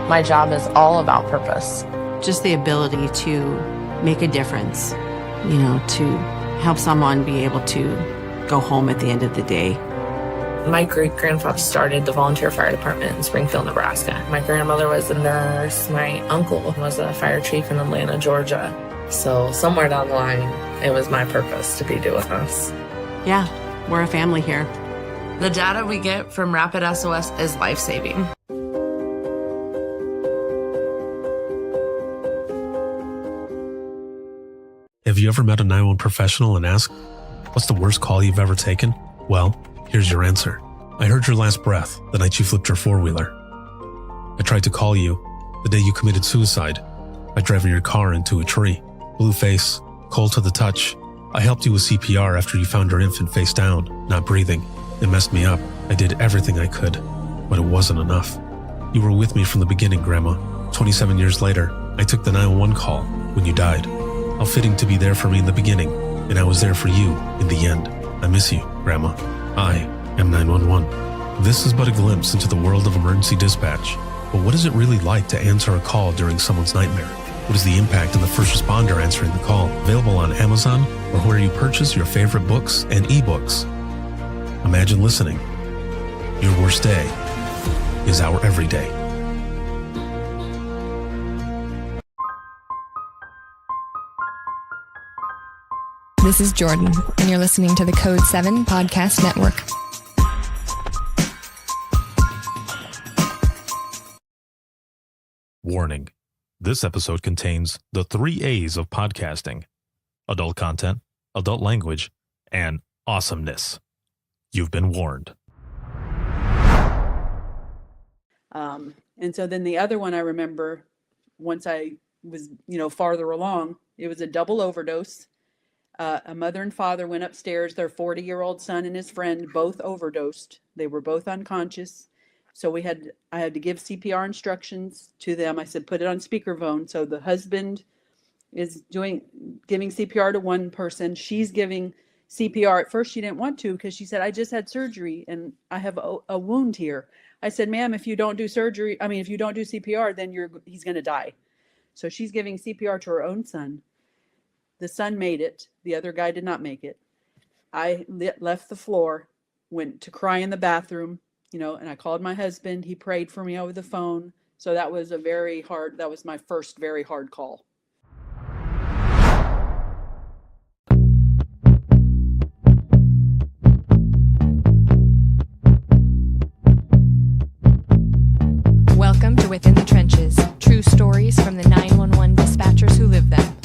My job is all about purpose. Just the ability to make a difference, you know, to help someone be able to go home at the end of the day. My great-grandfather started the volunteer fire department in Springfield, Nebraska. My grandmother was a nurse. My uncle was a fire chief in Atlanta, Georgia. So somewhere down the line, it was my purpose to be doing this. Yeah, we're a family here. The data we get from Rapid SOS is life-saving. Have you ever met a 911 professional and asked, what's the worst call you've ever taken? Well, here's your answer. I heard your last breath the night you flipped your four-wheeler. I tried to call you the day you committed suicide by driving your car into a tree. Blue face, cold to the touch. I helped you with CPR after you found your infant face down, not breathing. It messed me up. I did everything I could, but it wasn't enough. You were with me from the beginning, Grandma. 27 years later, I took the 911 call when you died. How fitting to be there for me in the beginning, and I was there for you in the end. I miss you, Grandma. I am 911. This is but a glimpse into the world of emergency dispatch. But what is it really like to answer a call during someone's nightmare? What is the impact of the first responder answering the call? Available on Amazon or where you purchase your favorite books and ebooks. Imagine listening. Your worst day is our everyday. This is Jordan, and you're listening to the Code 7 Podcast Network. Warning. This episode contains the 3 A's of podcasting: adult content, adult language, and awesomeness. You've been warned. And so then the other one I remember, once I was, farther along, it was a double overdose. A mother and father went upstairs. Their 40-year-old son and his friend both overdosed. They were both unconscious. So I had to give CPR instructions to them. I said, put it on speakerphone. So the husband is giving CPR to one person. She's giving CPR. At first she didn't want to because she said, I just had surgery and I have a wound here. I said, ma'am, if you don't do CPR, then he's going to die. So she's giving CPR to her own son. The son made it. The other guy did not make it. I left the floor, went to cry in the bathroom, and I called my husband. He prayed for me over the phone. So that was that was my first very hard call. Welcome to Within the Trenches, true stories from the 911 dispatchers who live them.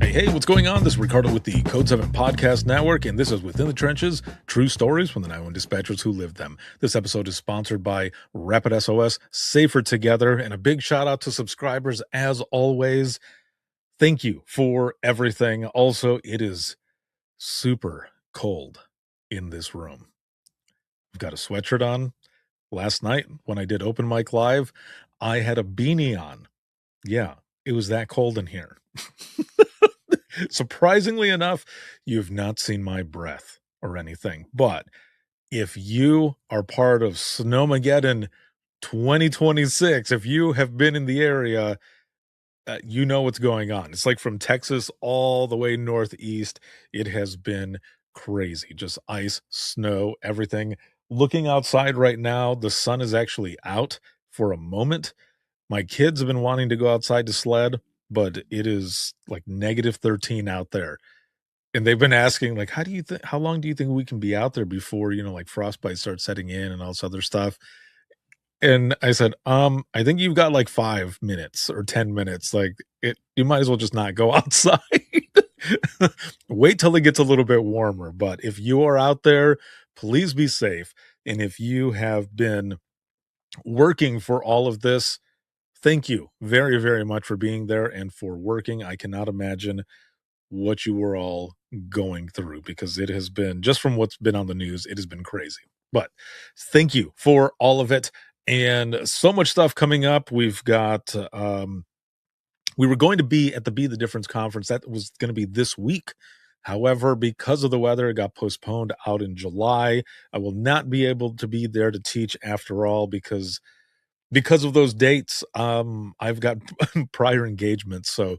Hey, what's going on? This is Ricardo with the Code 7 Podcast Network, and this is Within the Trenches, true stories from the 911 dispatchers who lived them. This episode is sponsored by Rapid SOS, Safer Together, and a big shout out to subscribers as always. Thank you for everything. Also, it is super cold in this room. I've got a sweatshirt on. Last night when I did Open Mic Live, I had a beanie on. Yeah, it was that cold in here. Surprisingly enough, you've not seen my breath or anything. But if you are part of Snowmageddon 2026, if you have been in the area, you know what's going on. It's like from Texas all the way northeast. It has been crazy. Just ice, snow, everything. Looking outside right now, the sun is actually out for a moment. My kids have been wanting to go outside to sled, but it is like -13 out there. And they've been asking, like, how long do you think we can be out there before, like frostbite starts setting in and all this other stuff? And I said, I think you've got like 5 minutes or 10 minutes. Like you might as well just not go outside. Wait till it gets a little bit warmer. But if you are out there, please be safe. And if you have been working for all of this, thank you very, very much for being there and for working. I cannot imagine what you were all going through, because it has been, just from what's been on the news, it has been crazy. But thank you for all of it. And so much stuff coming up. We've got, we were going to be at the Be the Difference conference. That was going to be this week. However, because of the weather, it got postponed out in July. I will not be able to be there to teach after all because of those dates. I've got prior engagements, so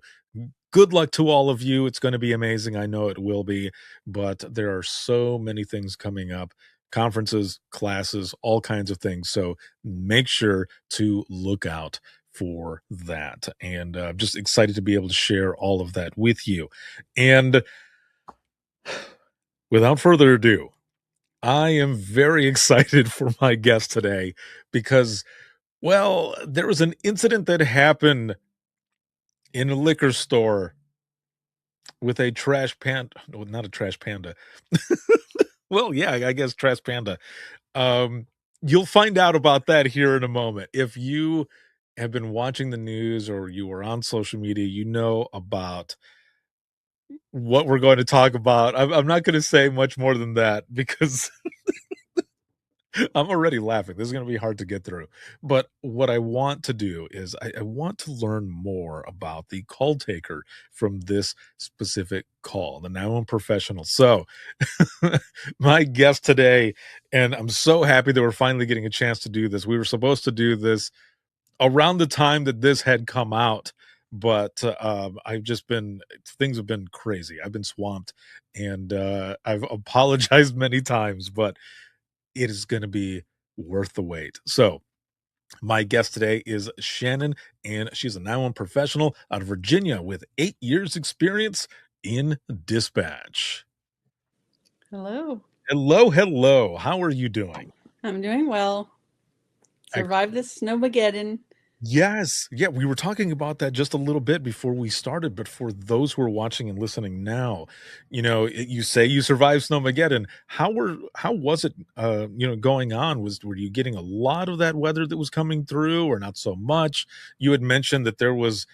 good luck to all of you. It's going to be amazing. I know it will be, but there are so many things coming up, conferences, classes, all kinds of things. So make sure to look out for that. And just excited to be able to share all of that with you. And without further ado, I am very excited for my guest today because, well, there was an incident that happened in a liquor store with a trash panda. No, not a trash panda. Well, yeah, I guess trash panda. Um, you'll find out about that here in a moment. If you have been watching the news or you are on social media, you know about what we're going to talk about. I'm not going to say much more than that because I'm already laughing. This is going to be hard to get through. But what I want to do is I want to learn more about the call taker from this specific call, the 911 professional. So, my guest today, and I'm so happy that we're finally getting a chance to do this. We were supposed to do this around the time that this had come out. But I've just been, things have been crazy. I've been swamped and I've apologized many times, but it is going to be worth the wait. So, my guest today is Shannon, and she's a 911 professional out of Virginia with 8 years experience in dispatch. Hello. Hello, hello. How are you doing? I'm doing well. Survived this snowmageddon. Yes. Yeah, we were talking about that just a little bit before we started, but for those who are watching and listening now, you say you survived Snowmageddon. How was it going on? Were you getting a lot of that weather that was coming through or not so much? You had mentioned that there was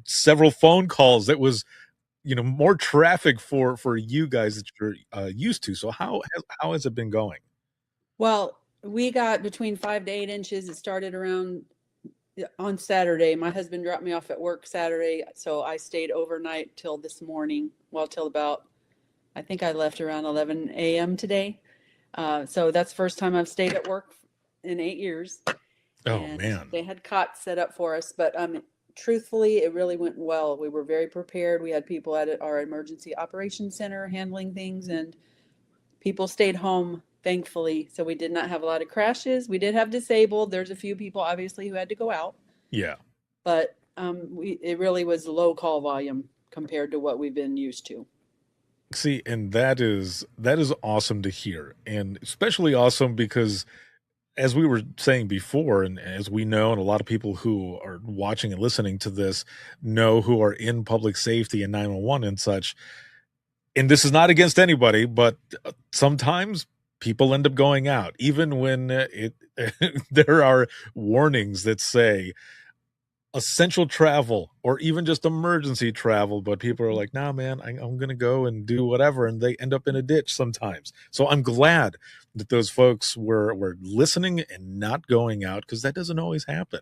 several phone calls that was more traffic for you guys that you're used to. So how has it been going? Well, we got between 5 to 8 inches. It started around on Saturday. My husband dropped me off at work Saturday, so I stayed overnight till this morning. Well, till about, I think I left around 11 a.m. today. So that's the first time I've stayed at work in 8 years. Oh And man. they had cots set up for us, but truthfully, it really went well. We were very prepared. We had people at our emergency operations center handling things, and people stayed home, thankfully. So we did not have a lot of crashes. We did have disabled. There's a few people, obviously, who had to go out, Yeah. but it really was low call volume compared to what we've been used to. See, and that is awesome to hear, and especially awesome because as we were saying before, and as we know, and a lot of people who are watching and listening to this know who are in public safety and 911 and such, and this is not against anybody, but sometimes people end up going out, even when it there are warnings that say essential travel or even just emergency travel, but people are like, nah man, I'm gonna go and do whatever, and they end up in a ditch sometimes. So I'm glad that those folks were listening and not going out, because that doesn't always happen.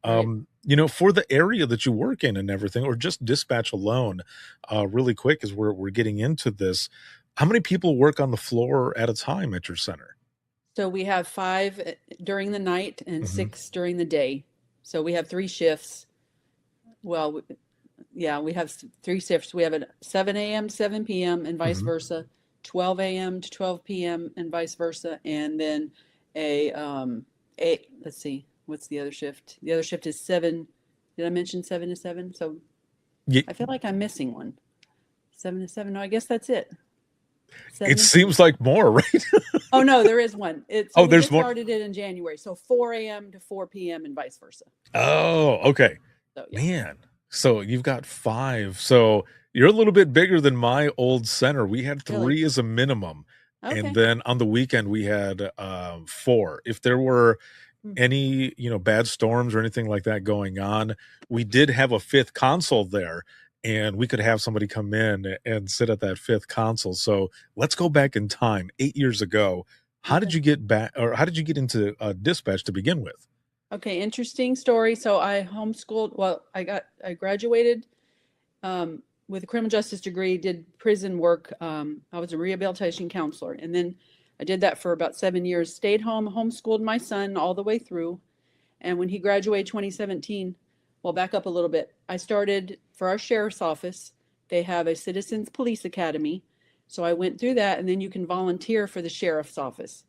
Right. For the area that you work in and everything, or just dispatch alone, really quick, as we're getting into this, how many people work on the floor at a time at your center? So we have 5 during the night and Mhm. 6 during the day. So we have 3 shifts. Well, yeah, we have 3 shifts. We have a 7 a.m. to 7 p.m. and vice Mhm. versa, 12 a.m. to 12 p.m. and vice versa, and then a let's see, what's the other shift? The other shift is 7. Did I mention 7 to 7? So Ye I feel like I'm missing one. 7 to 7. No, I guess that's it. 7 It to 7. seems like more, right? Oh no, there is one. Oh, We there's just more? started it in January. So 4 a.m. to 4 p.m. and vice versa. Oh, okay. So yeah. Man, so you've got 5. So you're a little bit bigger than my old center. We had Really? 3 as a minimum, Okay. and then on the weekend we had 4. If there were Hmm. any, bad storms or anything like that going on, we did have a 5th console there, and we could have somebody come in and sit at that 5th console. So let's go back in time, 8 years ago. How did Okay. you get back, or how did you get into dispatch to begin with? Okay, interesting story. So I homeschooled. Well, I graduated with a criminal justice degree, did prison work. I was a rehabilitation counselor, and then I did that for about 7 years. Stayed home, homeschooled my son all the way through. And when he graduated 2017, well, back up a little bit. I started for our sheriff's office. They have a citizens police academy. So I went through that, and then you can volunteer for the sheriff's office.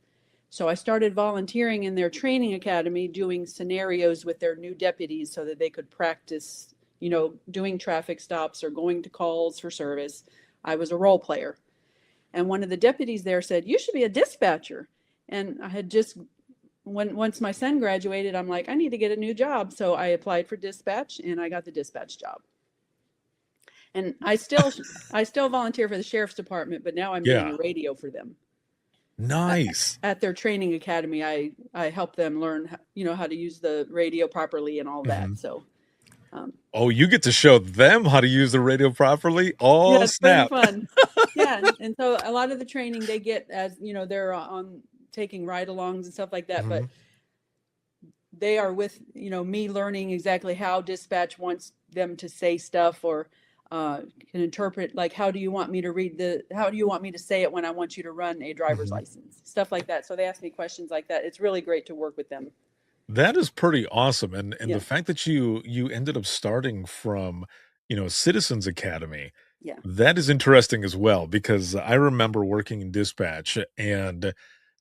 So I started volunteering in their training academy, doing scenarios with their new deputies so that they could practice, doing traffic stops or going to calls for service. I was a role player. And one of the deputies there said, "You should be a dispatcher." And I had just, once my son graduated, I'm like, I need to get a new job. So I applied for dispatch, and I got the dispatch job. And I still volunteer for the sheriff's department, but now I'm doing Yeah. the radio for them. Nice. At their training academy, I help them learn, how to use the radio properly and all that. Mhm. So, Oh, you get to show them how to use the radio properly? Oh, yeah, it's pretty snap. fun. Yeah, and so a lot of the training they get, as they're on taking ride-alongs and stuff like that, but Mhm. they are with me learning exactly how dispatch wants them to say stuff, or can interpret, like, how do you want me to say it when I want you to run a driver's Mhm. license, stuff like that. So they ask me questions like that. It's really great to work with them. That is pretty awesome, and Yeah. the fact that you ended up starting from, Citizens Academy, Yeah. that is interesting as well, because I remember working in dispatch, and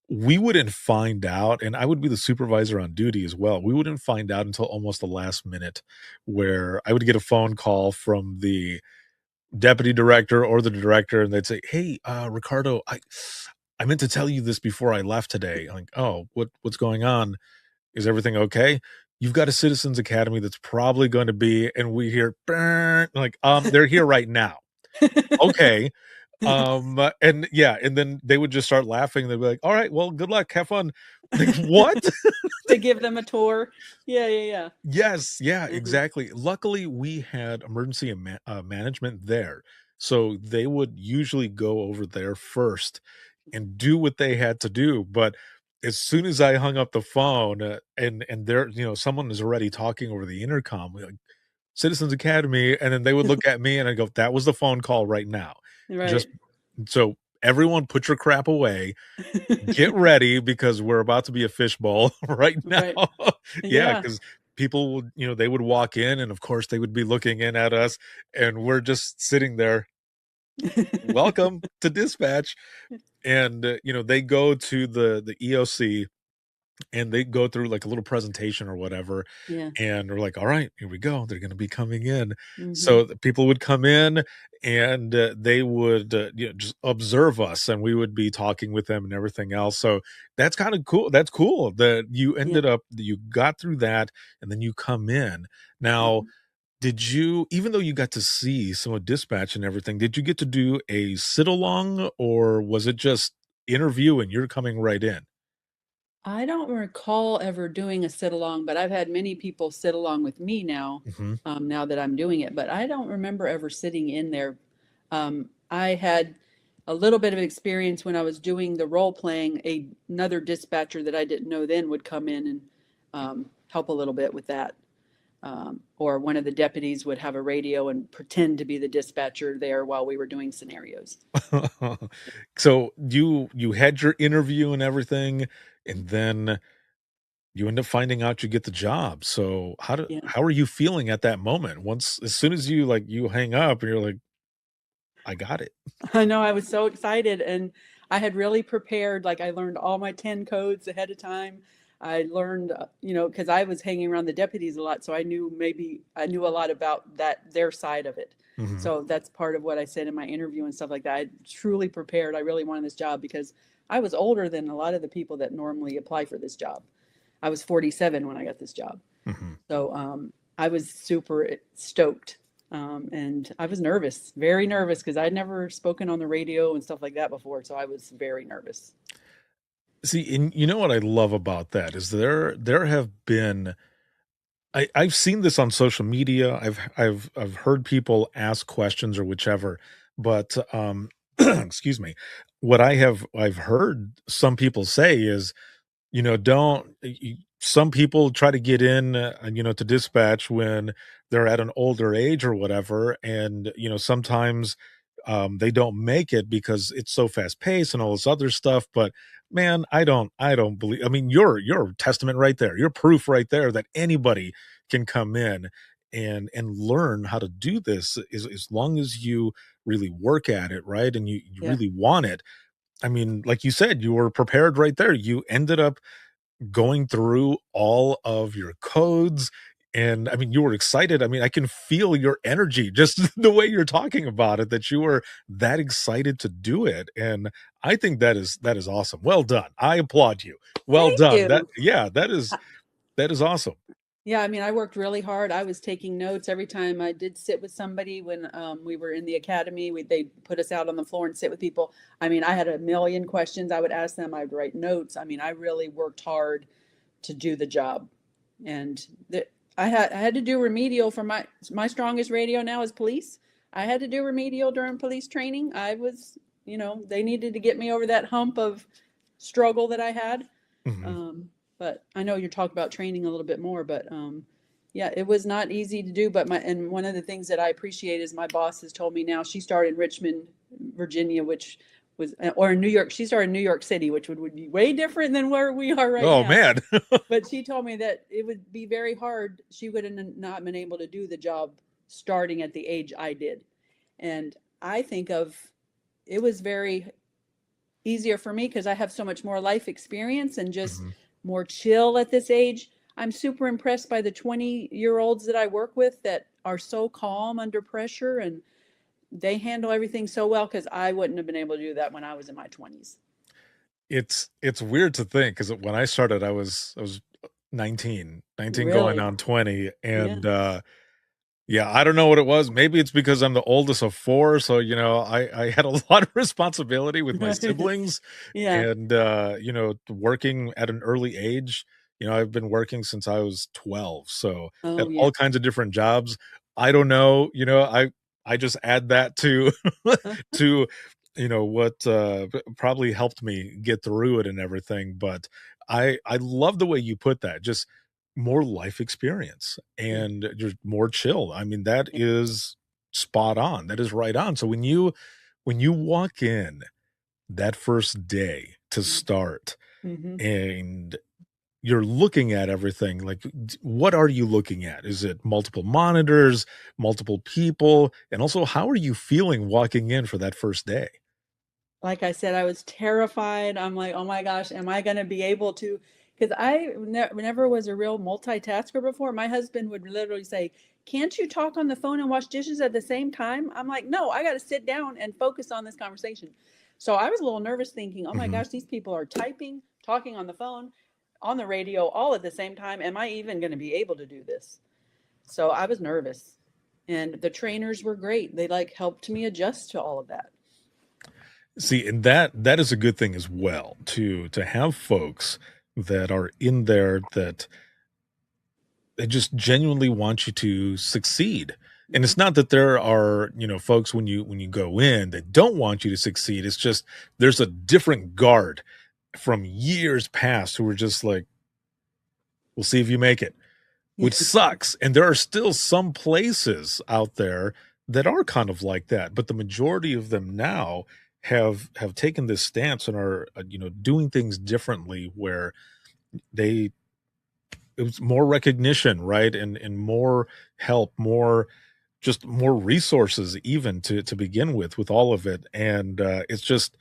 we wouldn't find out, and I would be the supervisor on duty as well. We wouldn't find out until almost the last minute, where I would get a phone call from the deputy director or the director, and they'd say, "Hey, Ricardo, I meant to tell you this before I left today." I'm like, "Oh, what's going on? Is everything okay? You've got a Citizens Academy that's probably going to be," and we hear, "Brr," like, they're here right now. Okay. And yeah, and then they would just start laughing. They'd be like, "All right, well, good luck, have fun." Like, what? To give them a tour. Yeah, yeah, Yes, yeah, yeah. Mhm. exactly. Luckily, we had emergency management there, so they would usually go over there first and do what they had to do. But as soon as I hung up the phone, and there, someone is already talking over the intercom, we're like, Citizens Academy, and then they would look at me and I go, "That was the phone call right now. Right. Just so everyone put your crap away. Get ready because we're about to be a fishbowl right now." Right. Yeah, Yeah. because people would, they would walk in, and of course they would be looking in at us, and we're just sitting there, "Welcome to dispatch." And they go to the EOC, and they go through like a little presentation or whatever, Yeah. and we're like, "All right, here we go. They're going to be coming in." Mhm. So the people would come in, and they would just observe us, and we would be talking with them and everything else. So that's kind of cool. That's cool that Yeah. you got through that, and then you come in. Now, Mhm. did you, even though you got to see some of dispatch and everything, did you get to do a sit along, or was it just interview and you're coming right in? I don't recall ever doing a sit along, but I've had many people sit along with me now, Hmm. now that I'm doing it. But I don't remember ever sitting in there. I had a little bit of experience when I was doing the role playing. Another dispatcher that I didn't know then would come in and help a little bit with that. Or one of the deputies would have a radio and pretend to be the dispatcher there while we were doing scenarios. So you had your interview and everything, and then you end up finding out you get the job. So Yeah. how are you feeling at that moment? Once, as soon as you hang up and you're like, "I got it." I know, I was so excited, and I had really prepared, like, I learned all my 10 codes ahead of time. I learned, because I was hanging around the deputies a lot, so I knew a lot about their side of it. Mhm. So that's part of what I said in my interview and stuff like that. I truly prepared. I really wanted this job because I was older than a lot of the people that normally apply for this job. I was 47 when I got this job. Mhm. So I was super stoked. And I was nervous, very nervous, because I'd never spoken on the radio and stuff like that before. So I was very nervous. See, and you know what I love about that is there have been, I've seen this on social media. I've heard people ask questions or whichever, but excuse me. What I've heard some people say is don't some people try to get in, to dispatch when they're at an older age or whatever, and sometimes they don't make it because it's so fast paced and all this other stuff. But man, I don't believe. I mean, you're a testament right there. You're proof right there that anybody can come in and learn how to do this as long as you really work at it, right? And you Yeah. really want it. I mean, like you said, you were prepared right there. You ended up going through all of your codes, and I mean, you were excited. I mean, I can feel your energy just the way you're talking about it, that you were that excited to do it. And I think that is awesome. Well done. I applaud you. Well Thank done. That you. yeah, that is awesome. Yeah, I mean, I worked really hard. I was taking notes every time I did sit with somebody when we were in the academy. They put us out on the floor and sit with people. I mean, I had a million questions I would ask them. I would write notes. I mean, I really worked hard to do the job. And I had to do remedial for my strongest radio now is police. I had to do remedial during police training. I was, they needed to get me over that hump of struggle that I had. Mhm. But I know you're talking about training a little bit more, but yeah, it was not easy to do. But and one of the things that I appreciate is my boss has told me now she started in Richmond, Virginia, which was, or in New York. She started in New York City, which would be way different than where we are right Oh now. man. But she told me that it would be very hard. She would have not been able to do the job starting at the age I did. And I think of it was very easier for me because I have so much more life experience and just Mhm. more chill at this age. I'm super impressed by the 20-year-olds that I work with that are so calm under pressure and they handle everything so well because I wouldn't have been able to do that when I was in my 20s. It's weird to think because when I started, I was 19 going Really? on 20, Yeah. and yeah, I don't know what it was. Maybe it's because I'm the oldest of 4, so, I had a lot of responsibility with my siblings Yeah. and, working at an early age. I've been working since I was 12, so at Oh, yeah. all kinds of different jobs. I don't know, I just add that to to, what, probably helped me get through it and everything, but I love the way you put that, just more life experience Yeah. and just more chill. I mean, that is spot on. That is right on. So when you walk in that first day to start Mm-hmm. and you're looking at everything, like what are you looking at? Is it multiple monitors, multiple people? And also, how are you feeling walking in for that first day? Like I said, I was terrified. I'm like, oh my gosh, am I going to be able to? Because I never was a real multitasker before. My husband would literally say, can't you talk on the phone and wash dishes at the same time? I'm like, no, I got to sit down and focus on this conversation. So I was a little nervous thinking, oh my Mhm. gosh, these people are typing, talking on the phone, on the radio, all at the same time. Am I even going to be able to do this? So I was nervous. And the trainers were great. They like helped me adjust to all of that. See, and that is a good thing as well, to have folks that are in there that they just genuinely want you to succeed. And Mhm. it's not that there are, folks when you go in that don't want you to succeed. It's just there's a different guard from years past who are just like, we'll see if you make it, which sucks. And there are still some places out there that are kind of like that, but the majority of them now have taken this stance and are doing things differently where they it was more recognition, right? And more help, more resources even to begin with all of it. And it's just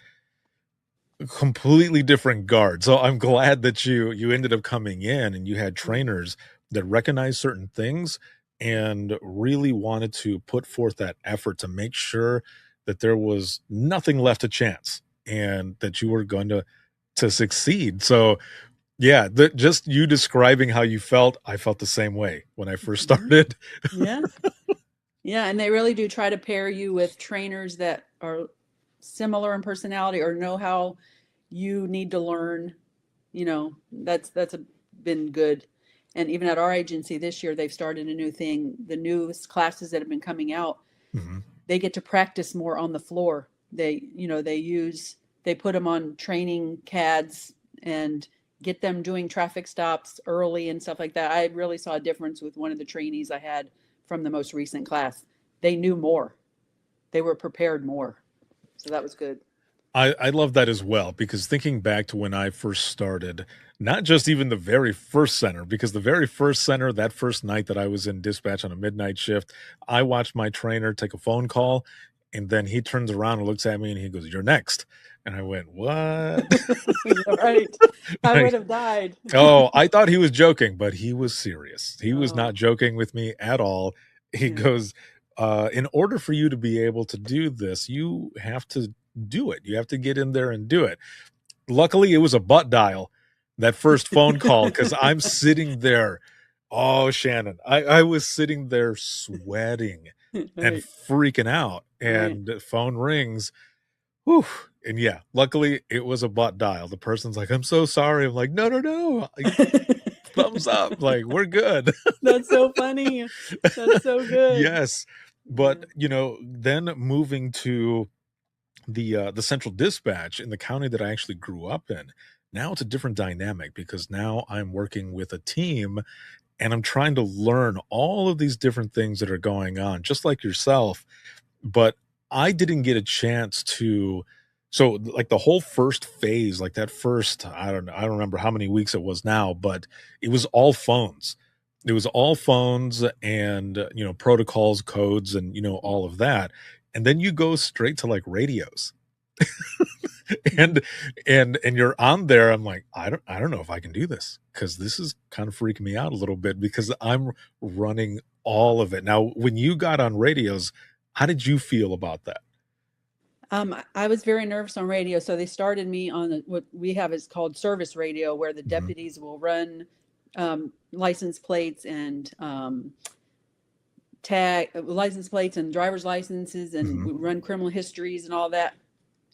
a completely different guard. So I'm glad that you ended up coming in and you had trainers that recognized certain things and really wanted to put forth that effort to make sure that there was nothing left to chance and that you were going to succeed. So yeah, just you describing how you felt, I felt the same way when I first Mhm. started. Yeah. Yeah, and they really do try to pair you with trainers that are similar in personality or know how you need to learn. Been good. And even at our agency this year, they've started a new thing. The newest classes that have been coming out, Mhm. they get to practice more on the floor. They put them on training CADs and get them doing traffic stops early and stuff like that. I really saw a difference with one of the trainees I had from the most recent class. They knew more. They were prepared more. So that was good. I love that as well because thinking back to when I first started, not just even the very first center, because the very first center, that first night that I was in dispatch on a midnight shift, I watched my trainer take a phone call and then he turns around and looks at me and he goes, "You're next." And I went, "What?" Yeah, right. I Like, would have died. oh, I thought he was joking, but he was serious. He was Oh, not joking with me at all. He yeah. goes, in order for you to be able to do this, you have to do it. You have to get in there and do it. Luckily, it was a butt dial, that first phone call, because I'm sitting there. Oh, Shannon, I was sitting there sweating and Right, freaking out. right. And the phone rings. Whew. And yeah, luckily it was a butt dial. The person's like, "I'm so sorry." I'm like, "No, no, no. Thumbs up. Like, we're good." That's so funny. That's so good. Yes. Yeah. But, then moving to the central dispatch in the county that I actually grew up in, now it's a different dynamic because now I'm working with a team and I'm trying to learn all of these different things that are going on, just like yourself. But I didn't get a chance to, so like the whole first phase, like that first, I don't remember how many weeks it was now, but it was all phones. It was all phones and protocols, codes, and all of that. And then you go straight to like radios. Mhm. and and you're on there. I'm like, I don't know if I can do this because this is kind of freaking me out a little bit because I'm running all of it. Now, when you got on radios, how did you feel about that? I was very nervous on radio, so they started me on what we have is called service radio, where the Mhm, deputies will run license plates and tag license plates and driver's licenses, and mhm. we run criminal histories and all that.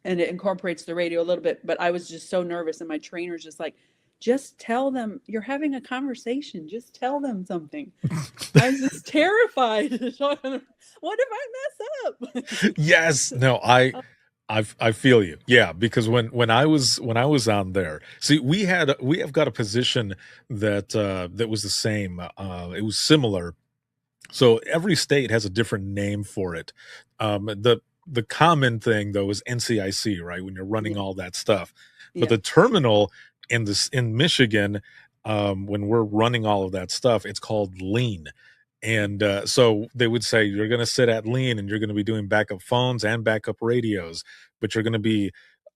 And it incorporates the radio a little bit. But I was just so nervous, and my trainer's just like, just tell them you're having a conversation. Just tell them something. I was just terrified. What if I mess up? Yes, no, I feel you. Yeah, because when I was on there, see, we have got a position that was the same. It was similar. So every state has a different name for it. The common thing though is NCIC, right? When you're running Yeah, all that stuff. But yeah, the terminal in Michigan, when we're running all of that stuff, it's called lean. And so they would say you're going to sit at lean and you're going to be doing backup phones and backup radios, but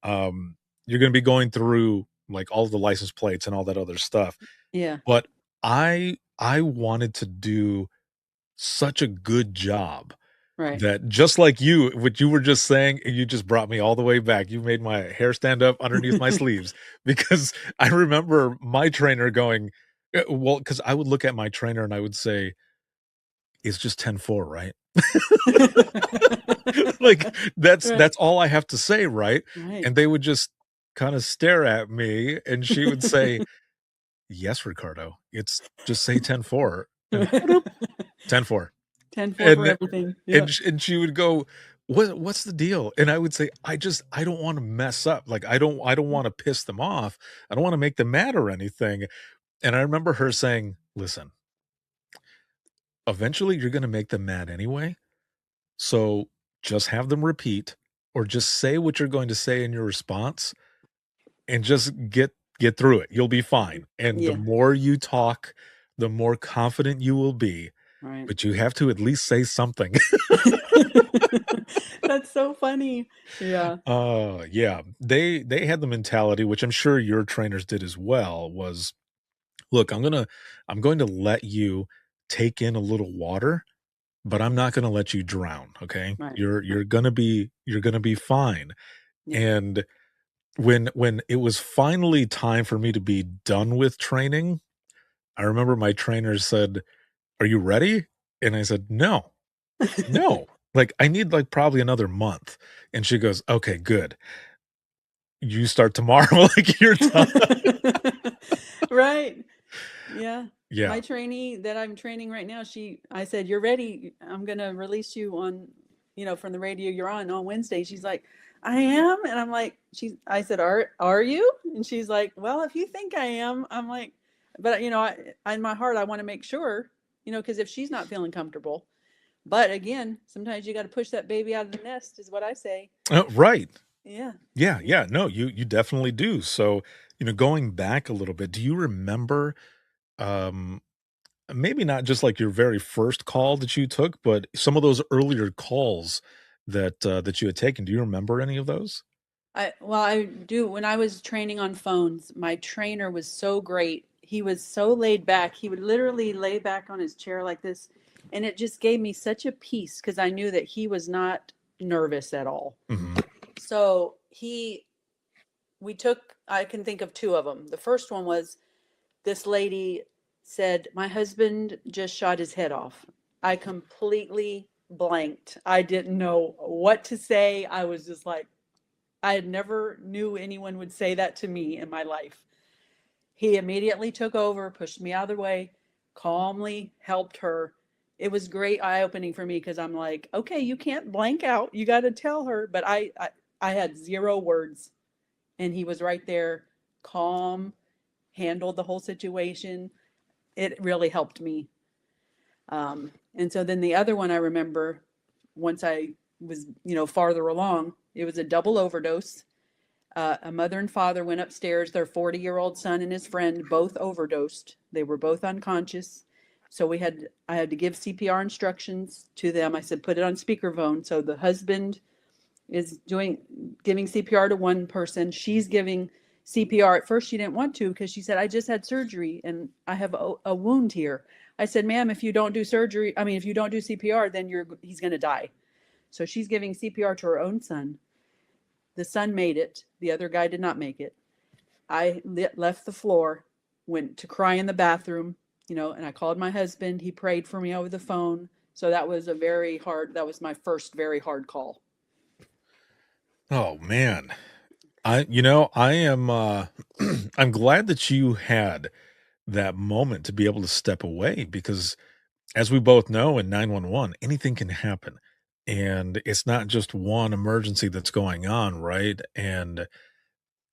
um, you're going to be going through like all the license plates and all that other stuff. yeah. But I wanted to do such a good job Right. that just like you, what you were just saying, you just brought me all the way back. You made my hair stand up underneath my sleeves because I remember my trainer going, well, because I would look at my trainer and I would say, it's just 10-4, right? Like Right. that's all I have to say, right? Right. And they would just kind of stare at me and she would say, "Yes, Ricardo, it's just say 10-4 and 10-4." 10-4 for And everything. Yeah. and she would go, What's the deal?" And I would say, I don't wanna mess up, like, I don't wanna piss them off. I don't wanna make them mad or anything." And I remember her saying, "Listen, eventually you're gonna make them mad anyway, so just have them repeat or just say what you're going to say in your response and just get through it. You'll be fine. And the Yeah. more you talk, the more confident you will be, Right. but you have to at least say something." That's so funny. Yeah. Yeah. They had the mentality, which I'm sure your trainers did as well, was, "Look, I'm going to let you take in a little water, but I'm not gonna let you drown, okay? Right. You're gonna be fine." Yeah. And when it was finally time for me to be done with training, I remember my trainer said, "Are you ready?" And I said, "No. No. Like, I need, like, probably another month." And she goes, "Okay, good. You start tomorrow." Like, you're done. Right. Yeah. Yeah. My trainee that I'm training right now, I said, "You're ready. I'm gonna release you on, from the radio you're on Wednesday." She's like, I am. And I'm like, I said, are you? And she's like, well, if you think I am, I'm like, but in my heart, I want to make sure, because if she's not feeling comfortable, but again, sometimes you got to push that baby out of the nest is what I say. Right. Yeah. Yeah, Yeah. yeah. No, you definitely do. So, going back a little bit, do you remember um maybe not just like your very first call that you took, but some of those earlier calls that you had taken? Do you remember any of those? I do. When I was training on phones, my trainer was so great. He was so laid back. He would literally lay back on his chair like this, and it just gave me such a peace because I knew that he was not nervous at all. Mhm. So we took, I can think of two of them. The first one was this lady said, my husband just shot his head off. I completely blanked. I didn't know what to say. I was just like, I had never knew anyone would say that to me in my life. He immediately took over, pushed me out of the way, calmly helped her. It was great eye opening for me because I'm like, okay, you can't blank out. You got to tell her. But I had zero words, and he was right there, calm, handled the whole situation. It really helped me. And so then the other one I remember, once I was, farther along, it was a double overdose. A mother and father went upstairs. Their 40-year-old son and his friend both overdosed. They were both unconscious. So I had to give CPR instructions to them. I said, put it on speakerphone. So the husband is giving CPR to one person. She's giving CPR. At first, she didn't want to because she said, I just had surgery and I have a wound here. I said, ma'am, if you don't do surgery, if you don't do CPR, then he's going to die. So she's giving CPR to her own son. The son made it. The other guy did not make it. I left the floor, went to cry in the bathroom, and I called my husband. He prayed for me over the phone. So that was that was my first very hard call. Oh man. I am I'm glad that you had that moment to be able to step away because as we both know in 911 anything can happen. And it's not just one emergency that's going on, right? And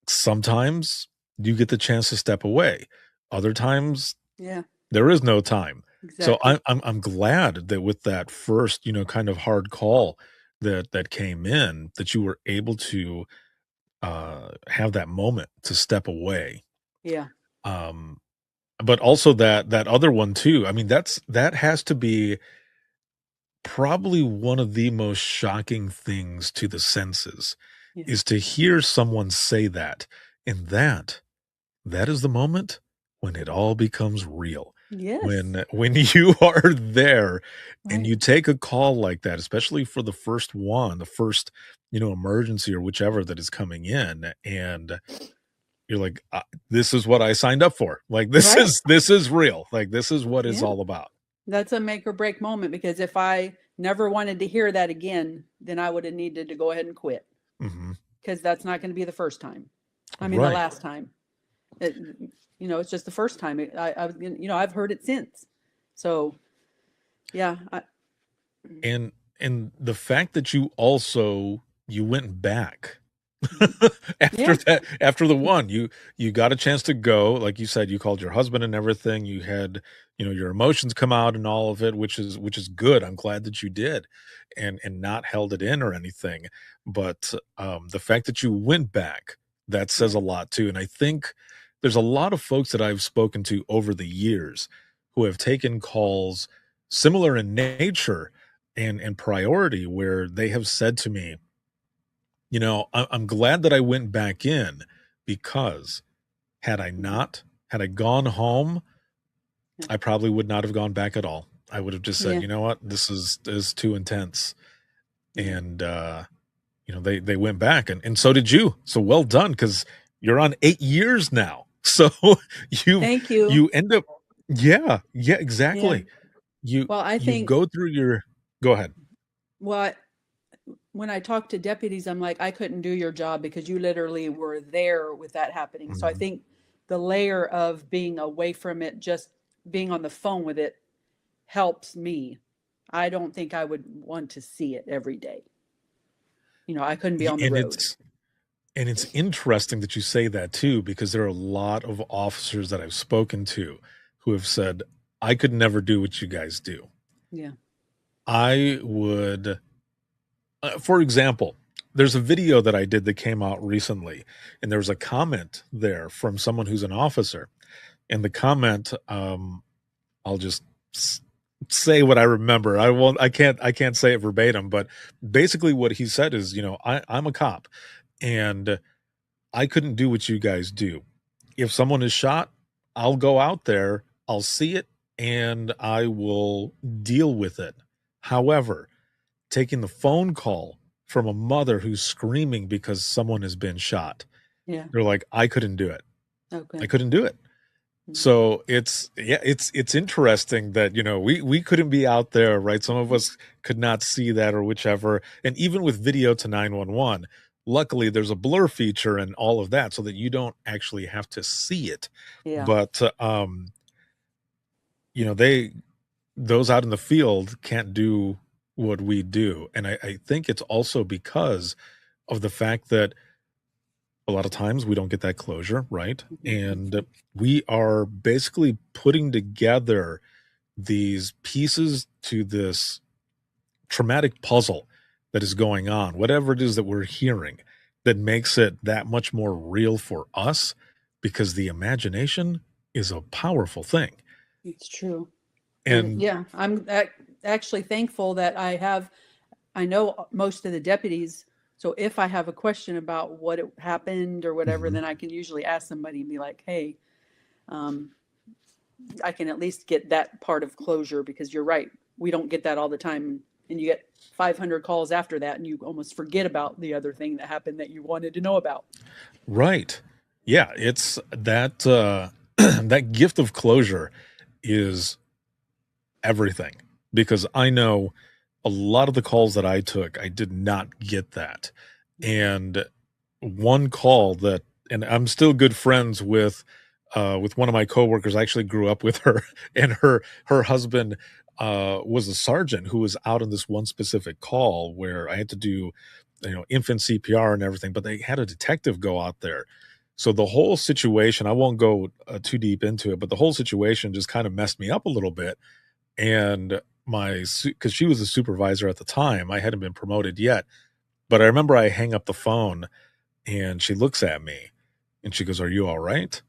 sometimes you get the chance to step away. Other times Yeah, there is no time. So exactly. I'm glad that with that first, kind of hard call that came in, that you were able to have that moment to step away. Yeah. Um, but also that other one too. I mean, that has to be probably one of the most shocking things to the senses Yeah. is to hear someone say that, and that is the moment when it all becomes real. Yes. When you are there and Right. you take a call like that, especially for the first one, the first, emergency or whichever that is coming in, and you're like, "This is what I signed up for. Like, this Right. is real. Like, this is what it's Yeah. all about." That's a make or break moment because if I never wanted to hear that again, then I would have needed to go ahead and quit Mhm. because that's not going to be the first time. The Right. last time. It, it's just the first time. I've heard it since. So yeah, And the fact that you went back mhm. after Yeah, that, after the one, you got a chance to go, like you said, you called your husband and everything. You had, your emotions come out and all of it, which is good. I'm glad that you did and not held it in or anything. But the fact that you went back, that says yeah, a lot too. And I think there's a lot of folks that I've spoken to over the years who have taken calls similar in nature and priority where they have said to me, I'm glad that I went back in because mhm, had I gone home, yeah, I probably would not have gone back at all. I would have just said, yeah, you know what, this is too intense. yeah. And they went back and so did you. So well done because you're on 8 years now. So you Thank you. you end up, yeah, Yeah. exactly. You Well, I you think go through your go ahead. what when I talk to deputies, I'm like, I couldn't do your job because you literally were there with that happening. So I Mhm. think the layer of being away from it, just being on the phone with it, helps me. I don't think I would want to see it every day. I couldn't be on the And road. it's interesting that you say that too, because there are a lot of officers that I've spoken to who have said, I could never do what you guys do. Yeah. I would, for example, there's a video that I did that came out recently, and there was a comment there from someone who's an officer. And the comment, I'll just s- say what I remember. I can't say it verbatim, but basically what he said is, I'm a cop and I couldn't do what you guys do. If someone is shot, I'll go out there, I'll see it, and I will deal with it. However, taking the phone call from a mother who's screaming because someone has been shot, Yeah. they're like, I couldn't do it. I Okay. couldn't do it. Mhm. So it's interesting that we couldn't be out there, right? Some of us could not see that or whichever. And even with video to 911, luckily there's a blur feature and all of that so that you don't actually have to see it. Yeah. But they those out in the field can't do what we do. And I think it's also because of the fact that a lot of times we don't get that closure, right? Mhm. And we are basically putting together these pieces to this traumatic puzzle that is going on, whatever it is that we're hearing that makes it that much more real for us because the imagination is a powerful thing. It's true. And And yeah, I'm actually thankful that I know most of the deputies. So if I have a question about what happened or whatever, Mhm. then I can usually ask somebody and be like, hey, um, I can at least get that part of closure because you're right. We don't get that all the time. And you get 500 calls after that and you almost forget about the other thing that happened that you wanted to know about. Right. Yeah, it's that that gift of closure is everything because I know a lot of the calls that I took, I did not get that. And one call that and I'm still good friends with one of my coworkers. I actually grew up with her and her husband was a sergeant who was out on this one specific call where I had to do infant CPR and everything, but they had a detective go out there. So the whole situation, I won't go too deep into it, but the whole situation just kind of messed me up a little bit and because she was a supervisor at the time, I hadn't been promoted yet, but I remember I hang up the phone and she looks at me and she goes, are you all right?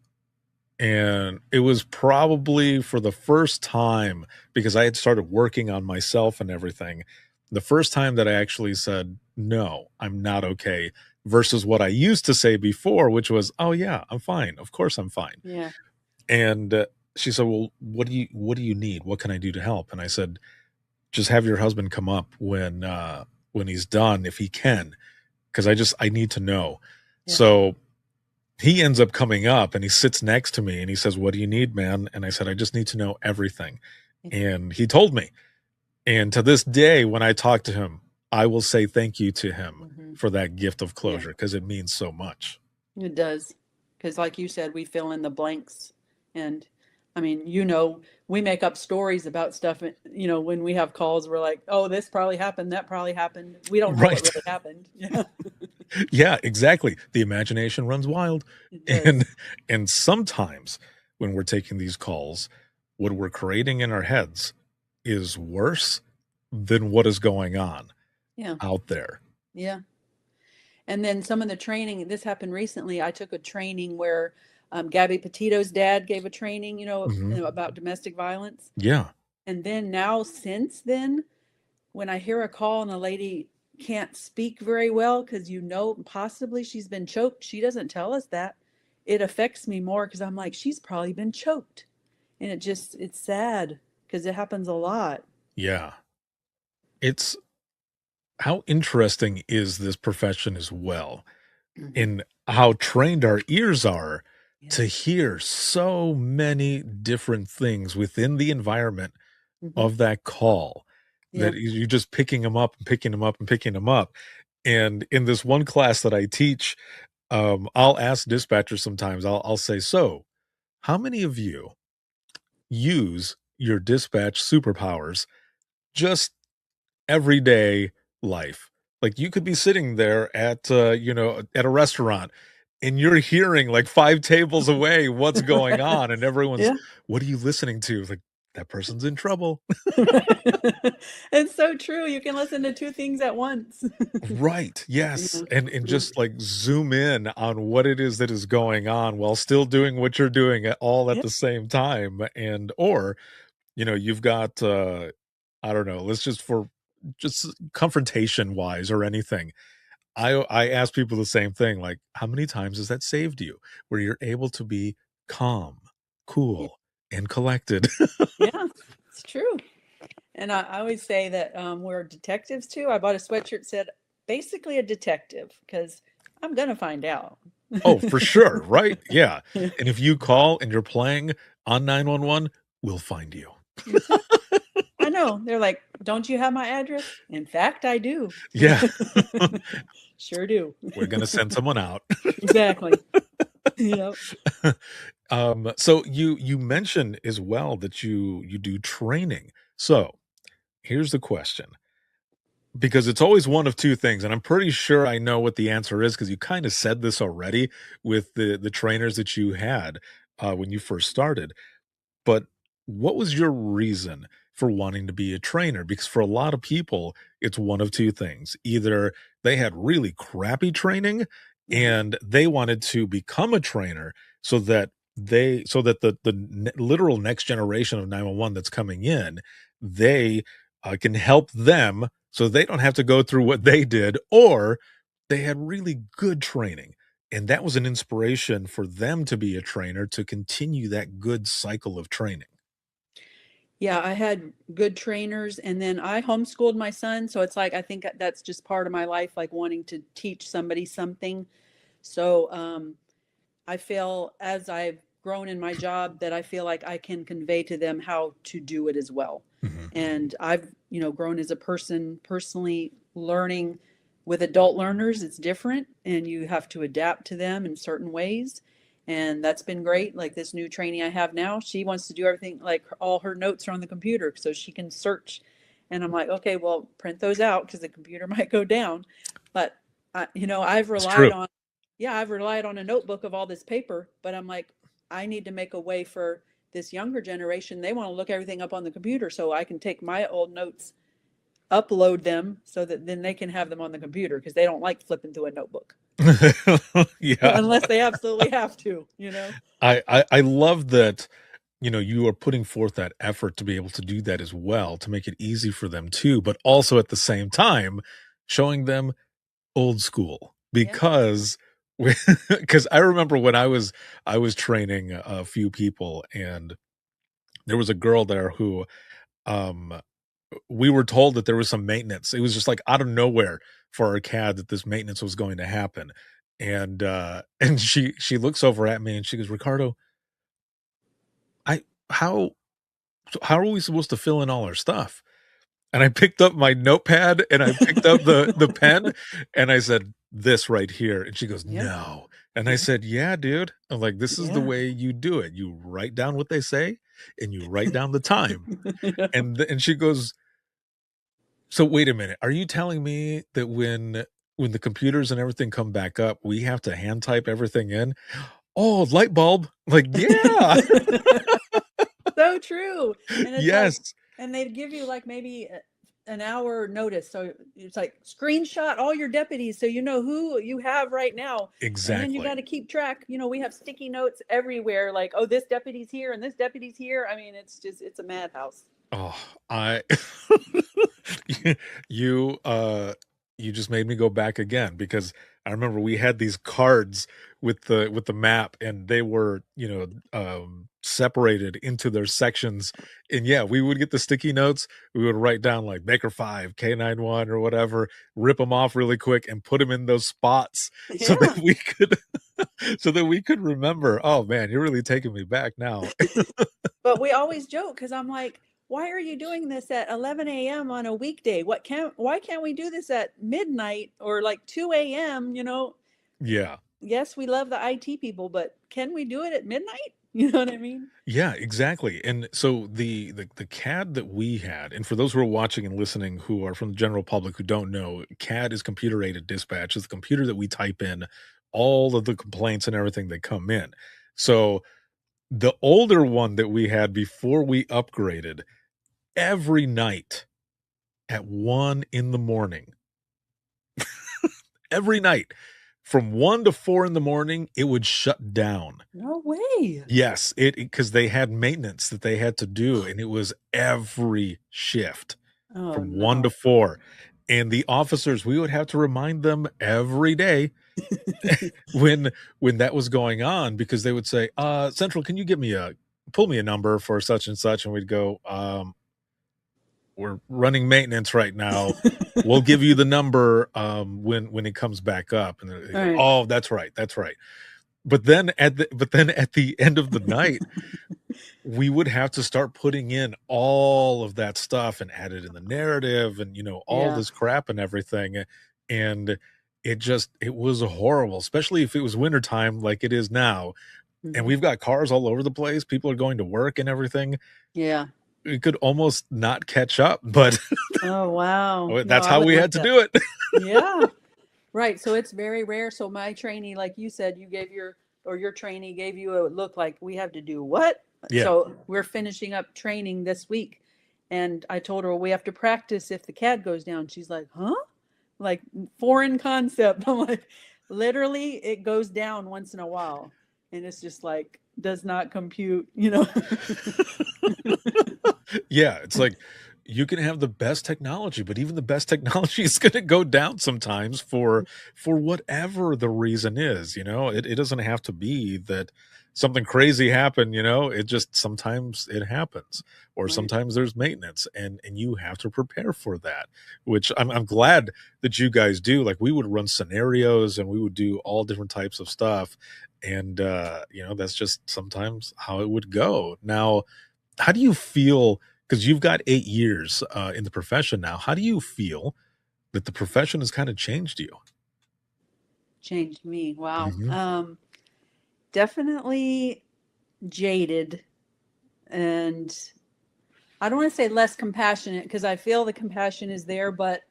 And it was probably for the first time because I had started working on myself and everything, the first time that I actually said, no, I'm not okay, versus what I used to say before, which was, oh yeah, I'm fine, of course I'm fine. Yeah. And she said, well, what do you need, what can I do to help? And I said, just have your husband come up when he's done, if he can, because I need to know. Yeah. So he ends up coming up and he sits next to me and he says, what do you need, man? And I said, I just need to know everything. And he told me. And to this day, when I talk to him, I will say thank you to him Mm-hmm. for that gift of Yeah. closure because it means so much. It does. Because, like you said, we fill in the blanks. And I mean, we make up stories about stuff. When we have calls, we're like, oh, this probably happened. That probably happened. We don't know what Right. really happened. Yeah, Yeah, exactly. The imagination runs wild. it And does. and sometimes when we're taking these calls, what we're creating in our heads is worse than what is going on Yeah. out there. Yeah. And then some of the training, this happened recently. I took a training where Gabby Petito's dad gave a training, Mhm. about domestic violence. Yeah. And then now, since then, when I hear a call and a lady can't speak very well because possibly she's been choked, she doesn't tell us that. It affects me more because I'm like, she's probably been choked. And it's sad because it happens a lot. Yeah. It's how interesting is this profession as well, Hmm. in how trained our ears are Yeah. to hear so many different things within the environment Hmm. of that call Yeah. that you're just picking them up and picking them up and picking them up. And in this one class that I teach, I'll ask dispatchers sometimes, I'll say, so how many of you use your dispatch superpowers just everyday life? Like you could be sitting there at at a restaurant and you're hearing like 5 tables away what's going on, and everyone's, Yeah. "What are you listening to?" Like, "That person's in trouble." It's so true. You can listen to two things at once. Right, yes, Yeah. and Yeah. just, like, zoom in on what it is that is going on while still doing what you're doing at all at Yeah. the same time, and or, you've got, I don't know, let's just for just confrontation-wise or anything, I ask people the same thing, like, "How many times has that saved you?" Where you're able to be calm, Yeah. cool, and collected. Yeah. It's true. And I always say that we're detectives too. I bought a sweatshirt that said basically a detective because I'm going to find out. Oh, for sure, right? Yeah, Yeah. and if you call and you're playing on 911, we'll find you. Mhm. I know. They're like, don't you have my address? In fact, I do. Yeah. Sure do. We're gonna send someone out. Exactly. Yep. So you mentioned as well that you do training. So, here's the question, because it's always one of 2 things, and I'm pretty sure I know what the answer is because you kinda said this already with the trainers that you had, when you first started. But what was your reason for wanting to be a trainer? Because for a lot of people, it's one of 2 things. Either they had really crappy training Uh-huh. and they wanted to become a trainer so that the literal next generation of 911 that's coming in, they can help them so they don't have to go through what they did, or they had really good training and that was an inspiration for them to be a trainer to continue that good cycle of training. Yeah, I had good trainers and then I homeschooled my son. So it's like, I think that's just part of my life, like wanting to teach somebody something. So I feel as I've grown in my job that I feel like I can convey to them how to do it as well. Mhm. And I've, grown as a person personally learning with adult learners, it's different and you have to adapt to them in certain ways. And that's been great. Like this new trainee I have now, she wants to do everything like all her notes are on the computer so she can search. And I'm like, okay, well, print those out because the computer might go down. But I've It's relied true. on yeah, I've relied on a notebook of all this paper, but I'm like, I need to make a way for this younger generation. They want to look everything up on the computer so I can take my old notes, upload them so that then they can have them on the computer because they don't like flipping through a notebook Yeah. unless they absolutely have to. I love that, you are putting forth that effort to be able to do that as well, to make it easy for them too, but also at the same time, showing them old school Yeah. because because I remember when I was training a few people, and there was a girl there who, um we were told that there was some maintenance. It was just like out of nowhere for our CAD that this maintenance was going to happen. And and she looks over at me and she goes, "Ricardo, I how how are we supposed to fill in all our stuff?" And I picked up my notepad and I picked up the pen and I said, "This right here." And she goes, Yeah. "No." And I Yeah. said, "Yeah, dude." I'm like, "This is the Yeah. way you do it. You write down what they say and you write down the time." Yeah. And she goes, "So wait a minute. Are you telling me that when the computers and everything come back up, we have to hand type everything in?" "Oh, light bulb." Like, "Yeah." So true. And it's like, Yes, and they'd give you like maybe an hour notice. So it's like screenshot all your deputies so you know who you have right now. And then you exactly. got to keep track. We have sticky notes everywhere like, oh, this deputy's here and this deputy's here. I mean, it's a madhouse. Oh, I you you, uh you just made me go back again because I remember we had these cards with the map and they were, separated into their sections. And yeah, we would get the sticky notes. We would write down like Baker 5, K91 or whatever, rip them off really quick and put them in those spots so Yeah. that we could so that we could remember. Oh man, you're really taking me back now. But we always joke because I'm like, why are you doing this at 11 a.m. on a weekday? Why can't we do this at midnight or like 2 a.m.? Yeah. Yes, we love the IT people, but can we do it at midnight? You know what I mean? Yeah, exactly. And so the CAD that we had, and for those who are watching and listening who are from the general public who don't know, CAD is computer aided dispatch. It's the computer that we type in all of the complaints and everything that come in. So the older one that we had before we upgraded, every night at 1 in the morning, every night from 1 to 4 in the morning, it would shut down. No way. Yes, it because they had maintenance that they had to do, and it was every shift Oh from 1 no. to 4, and the officers, we would have to remind them every day when that was going on because they would say, Central, can you pull me a number for such and such?" And we'd go, "We're running maintenance right now. We'll give you the number, when it comes back up." And they All go, right. "Oh, that's right, that's right." But then at the end of the night, we would have to start putting in all of that stuff and add it in the narrative and, all Yeah. this crap and everything, and it was horrible, especially if it was wintertime like it is now, and Mhm. we've got cars all over the place, people are going to work and everything. Yeah. We could almost not catch up, but Oh wow. No, that's I how would we look had to that. do it. Yeah. Right. So it's very rare. So my trainee, like you said, your trainee gave you a look like we have to do what? Yeah. So we're finishing up training this week. And I told her, well, we have to practice if the CAD goes down. She's like, huh? Like foreign concept. I'm like, literally, it goes down once in a while. And it's just like, does not compute, you know? Yeah, it's like you can have the best technology, but even the best technology is going to go down sometimes for whatever the reason is. It doesn't have to be that something crazy happened. It just sometimes it happens, or Right. sometimes there's maintenance, and you have to prepare for that. Which I'm glad that you guys do. Like we would run scenarios and we would do all different types of stuff, and that's just sometimes how it would go. Now, how do you feel? Because you've got 8 years in the profession now. How do you feel that the profession has kind of changed you? Changed me. Wow. Hmm. Definitely jaded, and I don't want to say less compassionate because I feel the compassion is there, but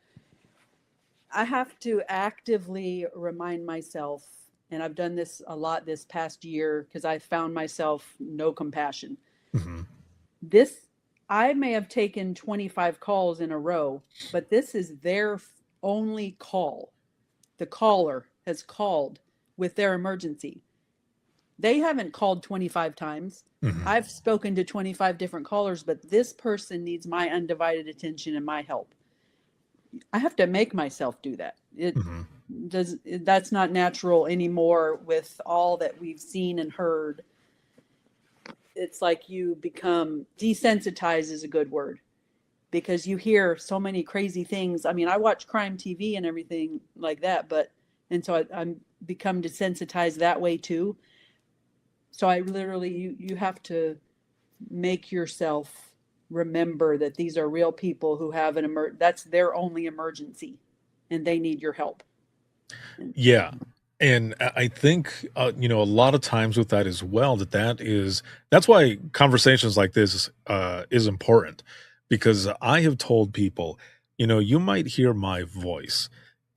I have to actively remind myself, and I've done this a lot this past year because I found myself no compassion. Hmm. This, I may have taken 25 calls in a row, but this is their only call. The caller has called with their emergency. They haven't called 25 times. Hmm. I've spoken to 25 different callers, but this person needs my undivided attention and my help. I have to make myself do that. Hmm. That's not natural anymore with all that we've seen and heard. It's like you become desensitized is a good word because you hear so many crazy things. I mean, I watch crime TV and everything like that, and so I'm become desensitized that way too. So I literally, you have to make yourself remember that these are real people who have that's their only emergency and they need your help. Yeah. And I think, a lot of times with that as well, that's why conversations like this is important because I have told people, you might hear my voice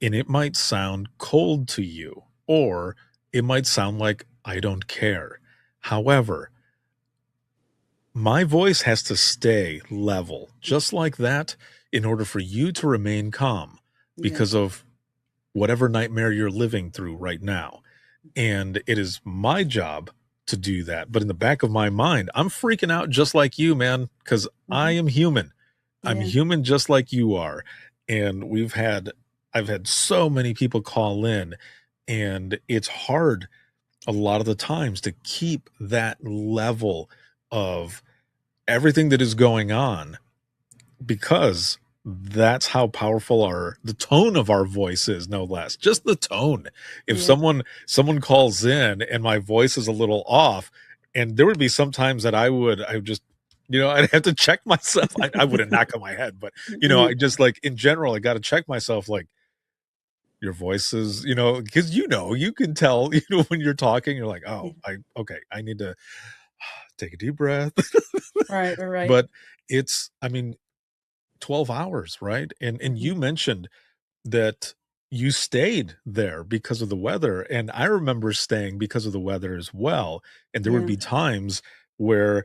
and it might sound cold to you, or it might sound like I don't care. However, my voice has to stay level just like that in order for you to remain calm Yeah. because of whatever nightmare you're living through right now. And it is my job to do that. But in the back of my mind, I'm freaking out just like you, man, because I Mm-hmm. am human. I'm Yeah. human just like you are. And I've had so many people call in, and it's hard a lot of the times to keep that level of everything that is going on because that's how powerful the tone of our voice is, no less. Just the tone. If Yeah. someone calls in and my voice is a little off, and there would be some times that I would just I'd have to check myself. I wouldn't knock on my head, but Yeah. I just like in general I got to check myself, like, your voice is, because you can tell when you're talking, you're like, oh, I need to take a deep breath. Right. But it's, I mean, 12 hours, right? And Mhm. you mentioned that you stayed there because of the weather, and I remember staying because of the weather as well, and there would Yeah. be times where,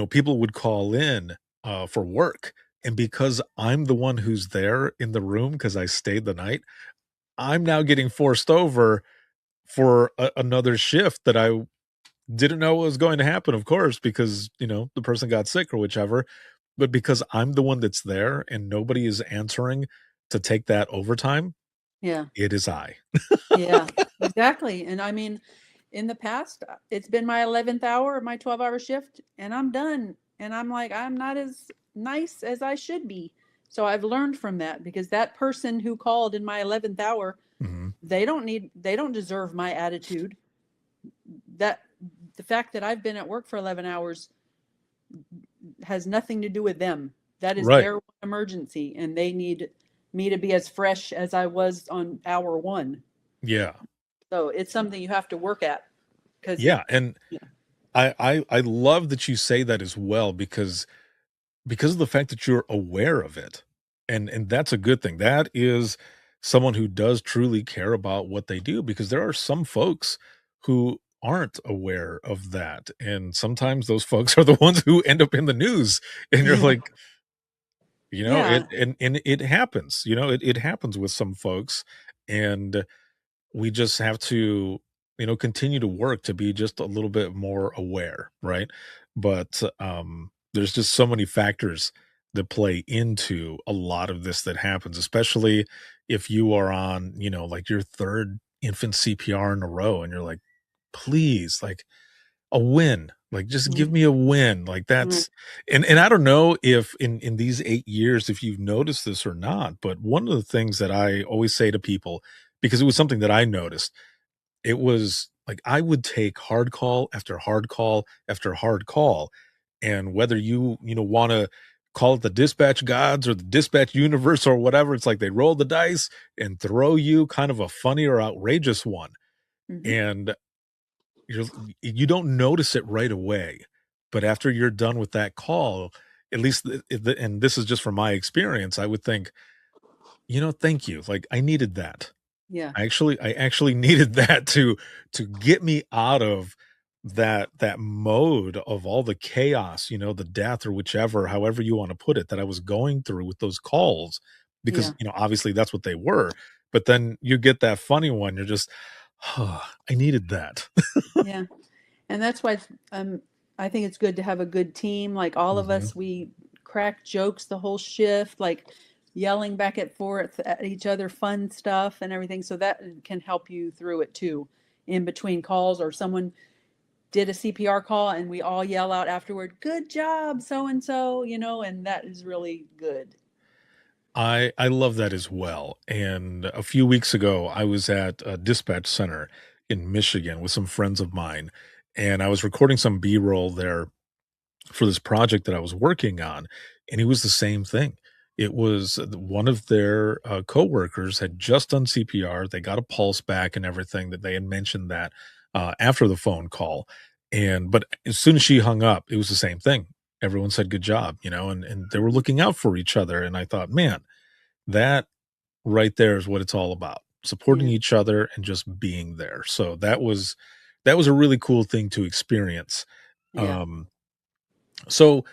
people would call in, for work, and because I'm the one who's there in the room because I stayed the night, I'm now getting forced over for another shift that I didn't know was going to happen, of course, because, the person got sick or whichever, but because I'm the one that's there and nobody is answering to take that overtime, Yeah. it is I. Yeah. Exactly. And I mean, in the past, it's been my 11th hour of my 12-hour shift, and I'm done. And I'm like, I'm not as nice as I should be. So I've learned from that, because that person who called in my 11th hour, Mhm. they don't deserve my attitude. That the fact that I've been at work for 11 hours has nothing to do with them. That is Right. their emergency, and they need me to be as fresh as I was on hour one. Yeah. So it's something you have to work at, because Yeah, and yeah. I love that you say that as well because of the fact that you're aware of it, and that's a good thing. That is someone who does truly care about what they do, because there are some folks who aren't aware of that, and sometimes those folks are the ones who end up in the news, and you're Yeah. like, it Yeah. and it happens, it happens with some folks, and we just have to, continue to work to be just a little bit more aware, right? But there's just so many factors that play into a lot of this that happens, especially if you are on, like your third infant CPR in a row, and you're like, please, like, a win, like, just give Mm, me a win, like, right. that's, and I don't know if in these 8 years, if you've noticed this or not, but one of the things that I always say to people, because it was something that I noticed, it was like I would take hard call after hard call after hard call, and whether you wanna call it the dispatch gods or the dispatch universe or whatever, it's like they roll the dice and throw you kind of a funny or outrageous one, Hmm. and you're you don't notice it right away, but after you're done with that call, at least and this is just from my experience, I would think, "Thank you, like, I needed that." Yeah. I actually needed that to get me out of that mode of all the chaos, the death or whichever, however you wanna put it, that I was going through with those calls, because, Yeah. obviously that's what they were, but then you get that funny one, you're just, I needed that." Yeah. And that's why I think it's good to have a good team. Like all of Mhm. us, we crack jokes the whole shift, like yelling back and forth at each other, fun stuff and everything. So that can help you through it too, in between calls, or someone did a CPR call and we all yell out afterward, "Good job, so and so," and that is really good. I love that as well, and a few weeks ago, I was at a dispatch center in Michigan with some friends of mine, and I was recording some B-roll there for this project that I was working on, and it was the same thing. It was one of their, coworkers had just done CPR, they got a pulse back and everything, that they had mentioned that, after the phone call, but as soon as she hung up, it was the same thing. Everyone said, "Good job," and they were Mhm. looking out for each other, and I thought, "Man, that right there is what it's all about, supporting Yeah. each other and just being there." So that was a really cool thing to experience. Yeah. Um, so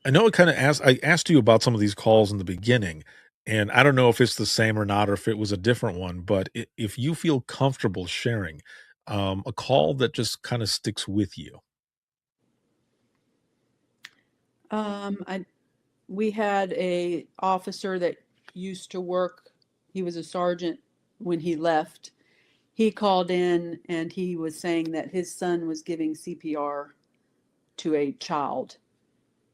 I know I asked you about some of these calls in the beginning, and I don't know if it's the same or not, or if it was a different one, but if you feel comfortable sharing, a call that just kind of sticks with you. I We had a officer that used to work. He was a sergeant when he left. He called in and he was saying that his son was giving CPR to a child,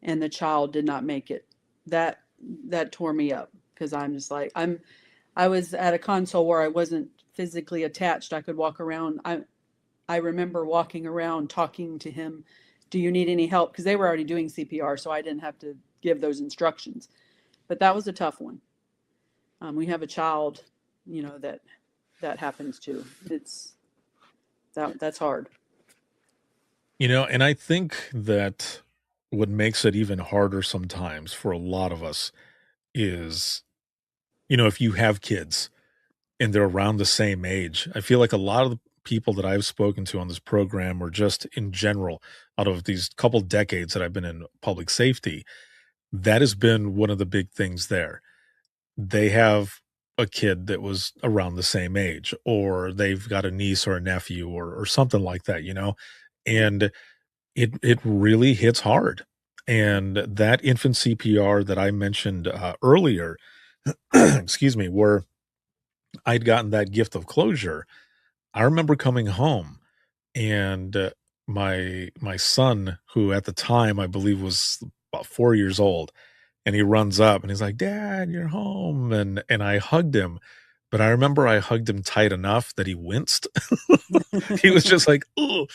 and the child did not make it. That that tore me up, because I'm just like, I was at a console where I wasn't physically attached. I could walk around. I remember walking around talking to him, "Do you need any help?" Because they were already doing CPR, so I didn't have to give those instructions. But that was a tough one. We have a child, that happens to. That's hard. And I think that what makes it even harder sometimes for a lot of us is, if you have kids and they're around the same age, I feel like a lot of the people that I've spoken to on this program, or just in general, out of these couple decades that I've been in public safety, that has been one of the big things there. They have a kid that was around the same age, or they've got a niece or a nephew, or something like that. And it really hits hard. And that infant CPR that I mentioned earlier, excuse me, where I'd gotten that gift of closure, I remember coming home, and my son, who at the time I believe was about 4 years old, and he runs up and he's like, "Dad, you're home," and I hugged him, but I remember I hugged him tight enough that he winced. He was just like, "Ooh,"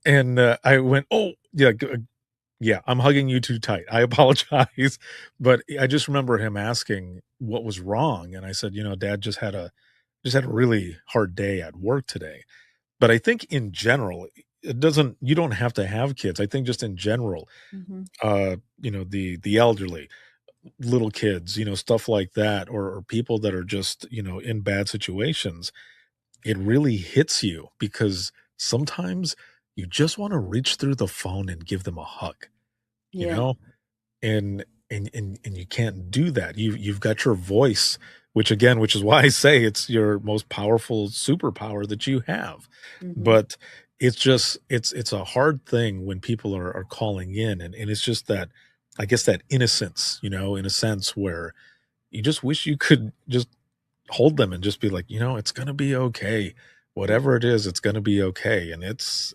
and I went, "Oh yeah, yeah, I'm hugging you too tight. I apologize." But I just remember him asking what was wrong, and I said, "Dad just had a really hard day at work today." But I think in general, you don't have to have kids. I think just in general, Hmm. the elderly, little kids, stuff like that, or people that are just, in bad situations, it really hits you because sometimes you just want to reach through the phone and give them a hug, you Yeah. know? And you can't do that. You've got your voice, which is why I say it's your most powerful superpower that you have. Hmm. But it's a hard thing when people are calling in, and it's just that, I guess, that innocence, in a sense, where you just wish you could just hold them and just be like, it's gonna be okay. Yeah. Whatever it is, it's gonna be okay. And it's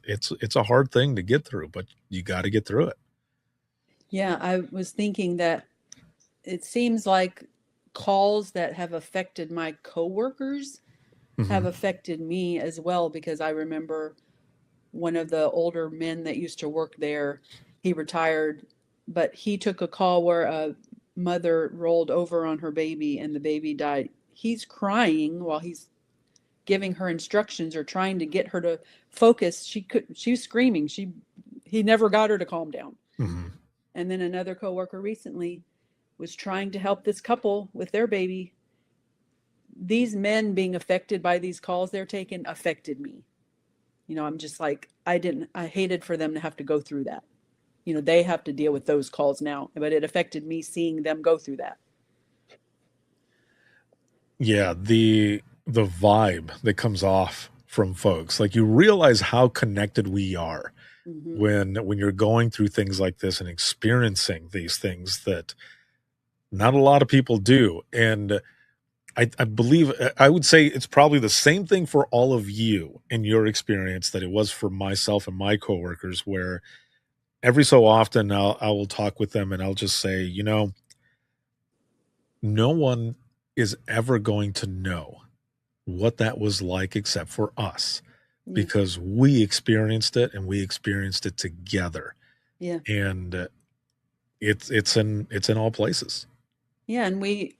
a hard thing to get through, but you gotta get through it. Yeah. I was thinking that it seems like calls that have affected my coworkers have Mhm. affected me as well, because I remember one of the older men that used to work there, he retired, but he took a call where a mother rolled over on her baby and the baby died. He's crying while he's giving her instructions or trying to get her to focus. She was screaming. He never got her to calm down. Mhm. And then another coworker recently was trying to help this couple with their baby. These men being affected by these calls they're taking affected me. I'm just like, I hated for them to have to go through that. They have to deal with those calls now, but it affected me seeing them go through that. Yeah, the vibe that comes off from folks, like, you realize how connected we are Hmm. when you're going through things like this and experiencing these things that not a lot of people do. And I believe, I would say it's probably the same thing for all of you in your experience that it was for myself and my coworkers, where every so often I will talk with them and I'll just say, no one is ever going to know what that was like except for us, Yeah. because we experienced it and we experienced it together. Yeah. And it's in all places. Yeah. And we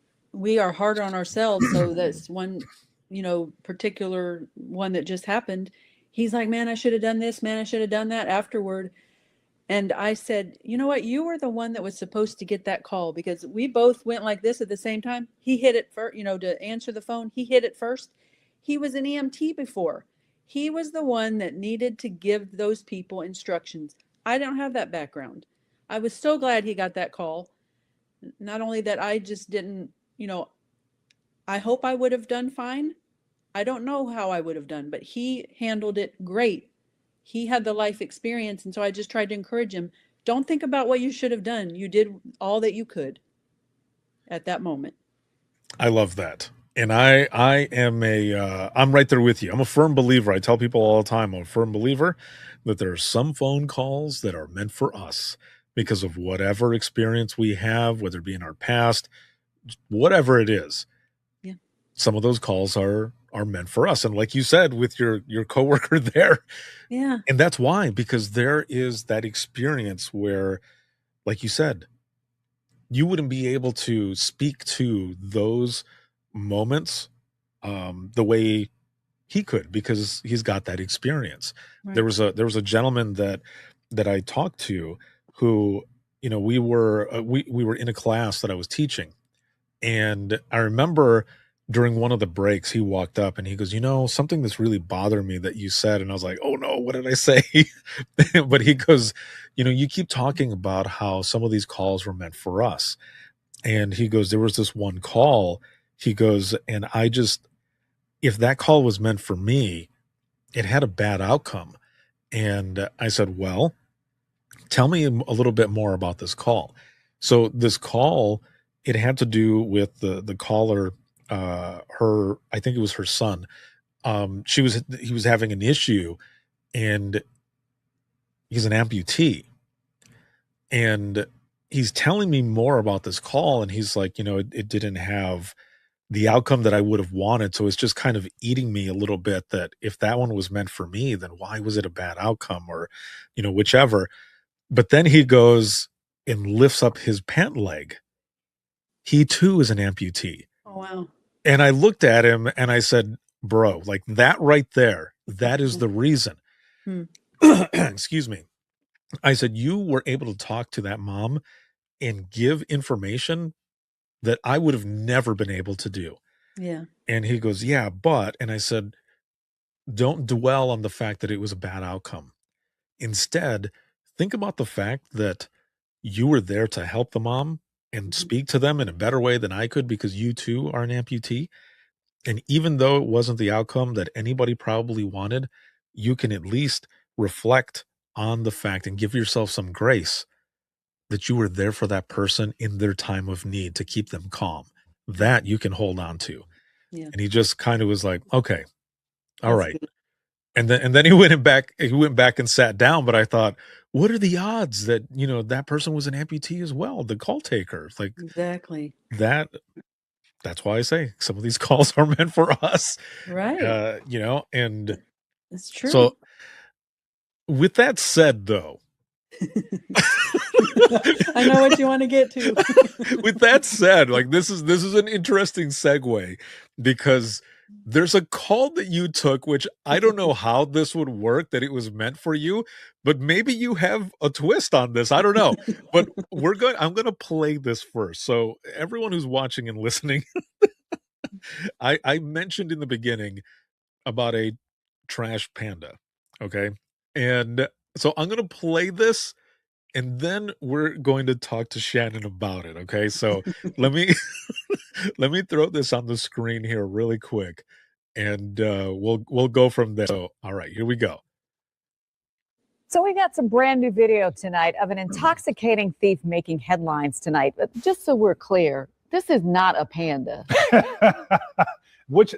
are hard on ourselves. So that's one, particular one that just happened. He's like, man, I should have done this, man, I should have done that afterward. And I said, you know what? You were the one that was supposed to get that call, because we both went like this at the same time. He hit it first, to answer the phone. He hit it first. He was an EMT before. He was the one that needed to give those people instructions. I don't have that background. I was so glad he got that call. Not only that, I just didn't, I hope I would have done fine. I don't know how I would have done, but he handled it great. He had the life experience. And so I just tried to encourage him. Don't think about what you should have done. You did all that you could at that moment. I love that. And I'm right there with you. I'm a firm believer. I tell people all the time, I'm a firm believer that there are some phone calls that are meant for us because of whatever experience we have, whether it be in our past, whatever it is. Yeah. Some of those calls are meant for us. And like you said with your coworker there, Yeah. and that's why, because there is that experience where, like you said, you wouldn't be able to speak to those moments the way he could, because he's got that experience. Right. There was a gentleman that I talked to who, we were in a class that I was teaching, and I remember during one of the breaks he walked up and he goes, something that's really bothering me that you said. And I was like, oh no, what did I say? But he goes, you keep talking about how some of these calls were meant for us. And he goes, there was this one call, he goes, and if that call was meant for me, it had a bad outcome. And I said, well, tell me a little bit more about this call. So this call, it had to do with the caller, I think it was her son. He was having an issue, and he's an amputee. And he's telling me more about this call, and he's like, it didn't have the outcome that I would have wanted. So it's just kind of eating me a little bit, that if that one was meant for me, then why was it a bad outcome, or, whichever. But then he goes and lifts up his pant leg. He too is an amputee. Oh, wow. And I looked at him and I said, bro, like that right there, that is the reason. Excuse me. I said, you were able to talk to that mom and give information that I would have never been able to do. Yeah. And he goes, yeah, but, and I said, don't dwell on the fact that it was a bad outcome. Instead, think about the fact that you were there to help the mom and speak to them in a better way than I could, because you too are an amputee. And even though it wasn't the outcome that anybody probably wanted, you can at least reflect on the fact and give yourself some grace that you were there for that person in their time of need to keep them calm. That you can hold on to. Yeah. And he just kind of was like, okay, all That's right. good. And then he went back and sat down. But I thought, what are the odds that, that person was an amputee as well, the call taker? Like, Exactly. that's why I say some of these calls are meant for us. Right. And It's true. so with that said, though, I know what you want to get to. With that said, like this is an interesting segue, because there's a call that you took, which I don't know how this would work, that it was meant for you, but maybe you have a twist on this. I don't know. But I'm going to play this first. So everyone who's watching and listening, I mentioned in the beginning about a trash panda. Okay. And so I'm going to play this, and then we're going to talk to Shannon about it. Okay. So let me throw this on the screen here really quick, and we'll go from there. So, all right, here we go. So we got some brand new video tonight of an intoxicating thief making headlines tonight. But just so we're clear, this is not a panda. Which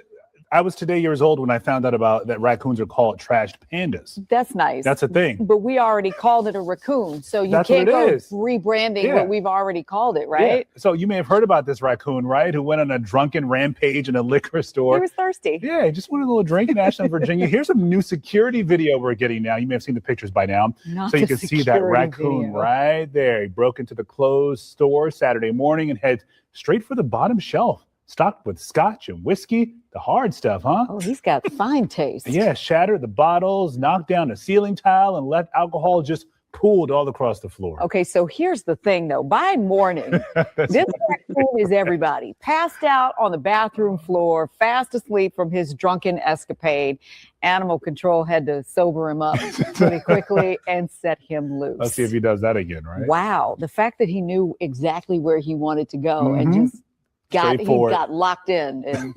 I was today years old when I found out about that raccoons are called trashed pandas. That's nice. That's a thing. But we already called it a raccoon. So you That's can't what it go is. rebranding what we've already called it, right? Yeah. So you may have heard about this raccoon, right? Who went on a drunken rampage in a liquor store. He was thirsty. Yeah, he just wanted a little drink in Ashland, Virginia. Here's some new security video we're getting now. You may have seen the pictures by now. Not So you the can see that security raccoon video. right there. He broke into the closed store Saturday morning and heads straight for the bottom shelf, stocked with scotch and whiskey, the hard stuff, huh? Oh, he's got fine taste. Yeah, shattered the bottles, knocked down a ceiling tile, and left alcohol just pooled all across the floor. Okay, so here's the thing, though. By morning, this raccoon is everybody. Passed out on the bathroom floor, fast asleep from his drunken escapade. Animal control had to sober him up pretty quickly and set him loose. Let's see if he does that again, right? Wow, the fact that he knew exactly where he wanted to go and just he got locked in and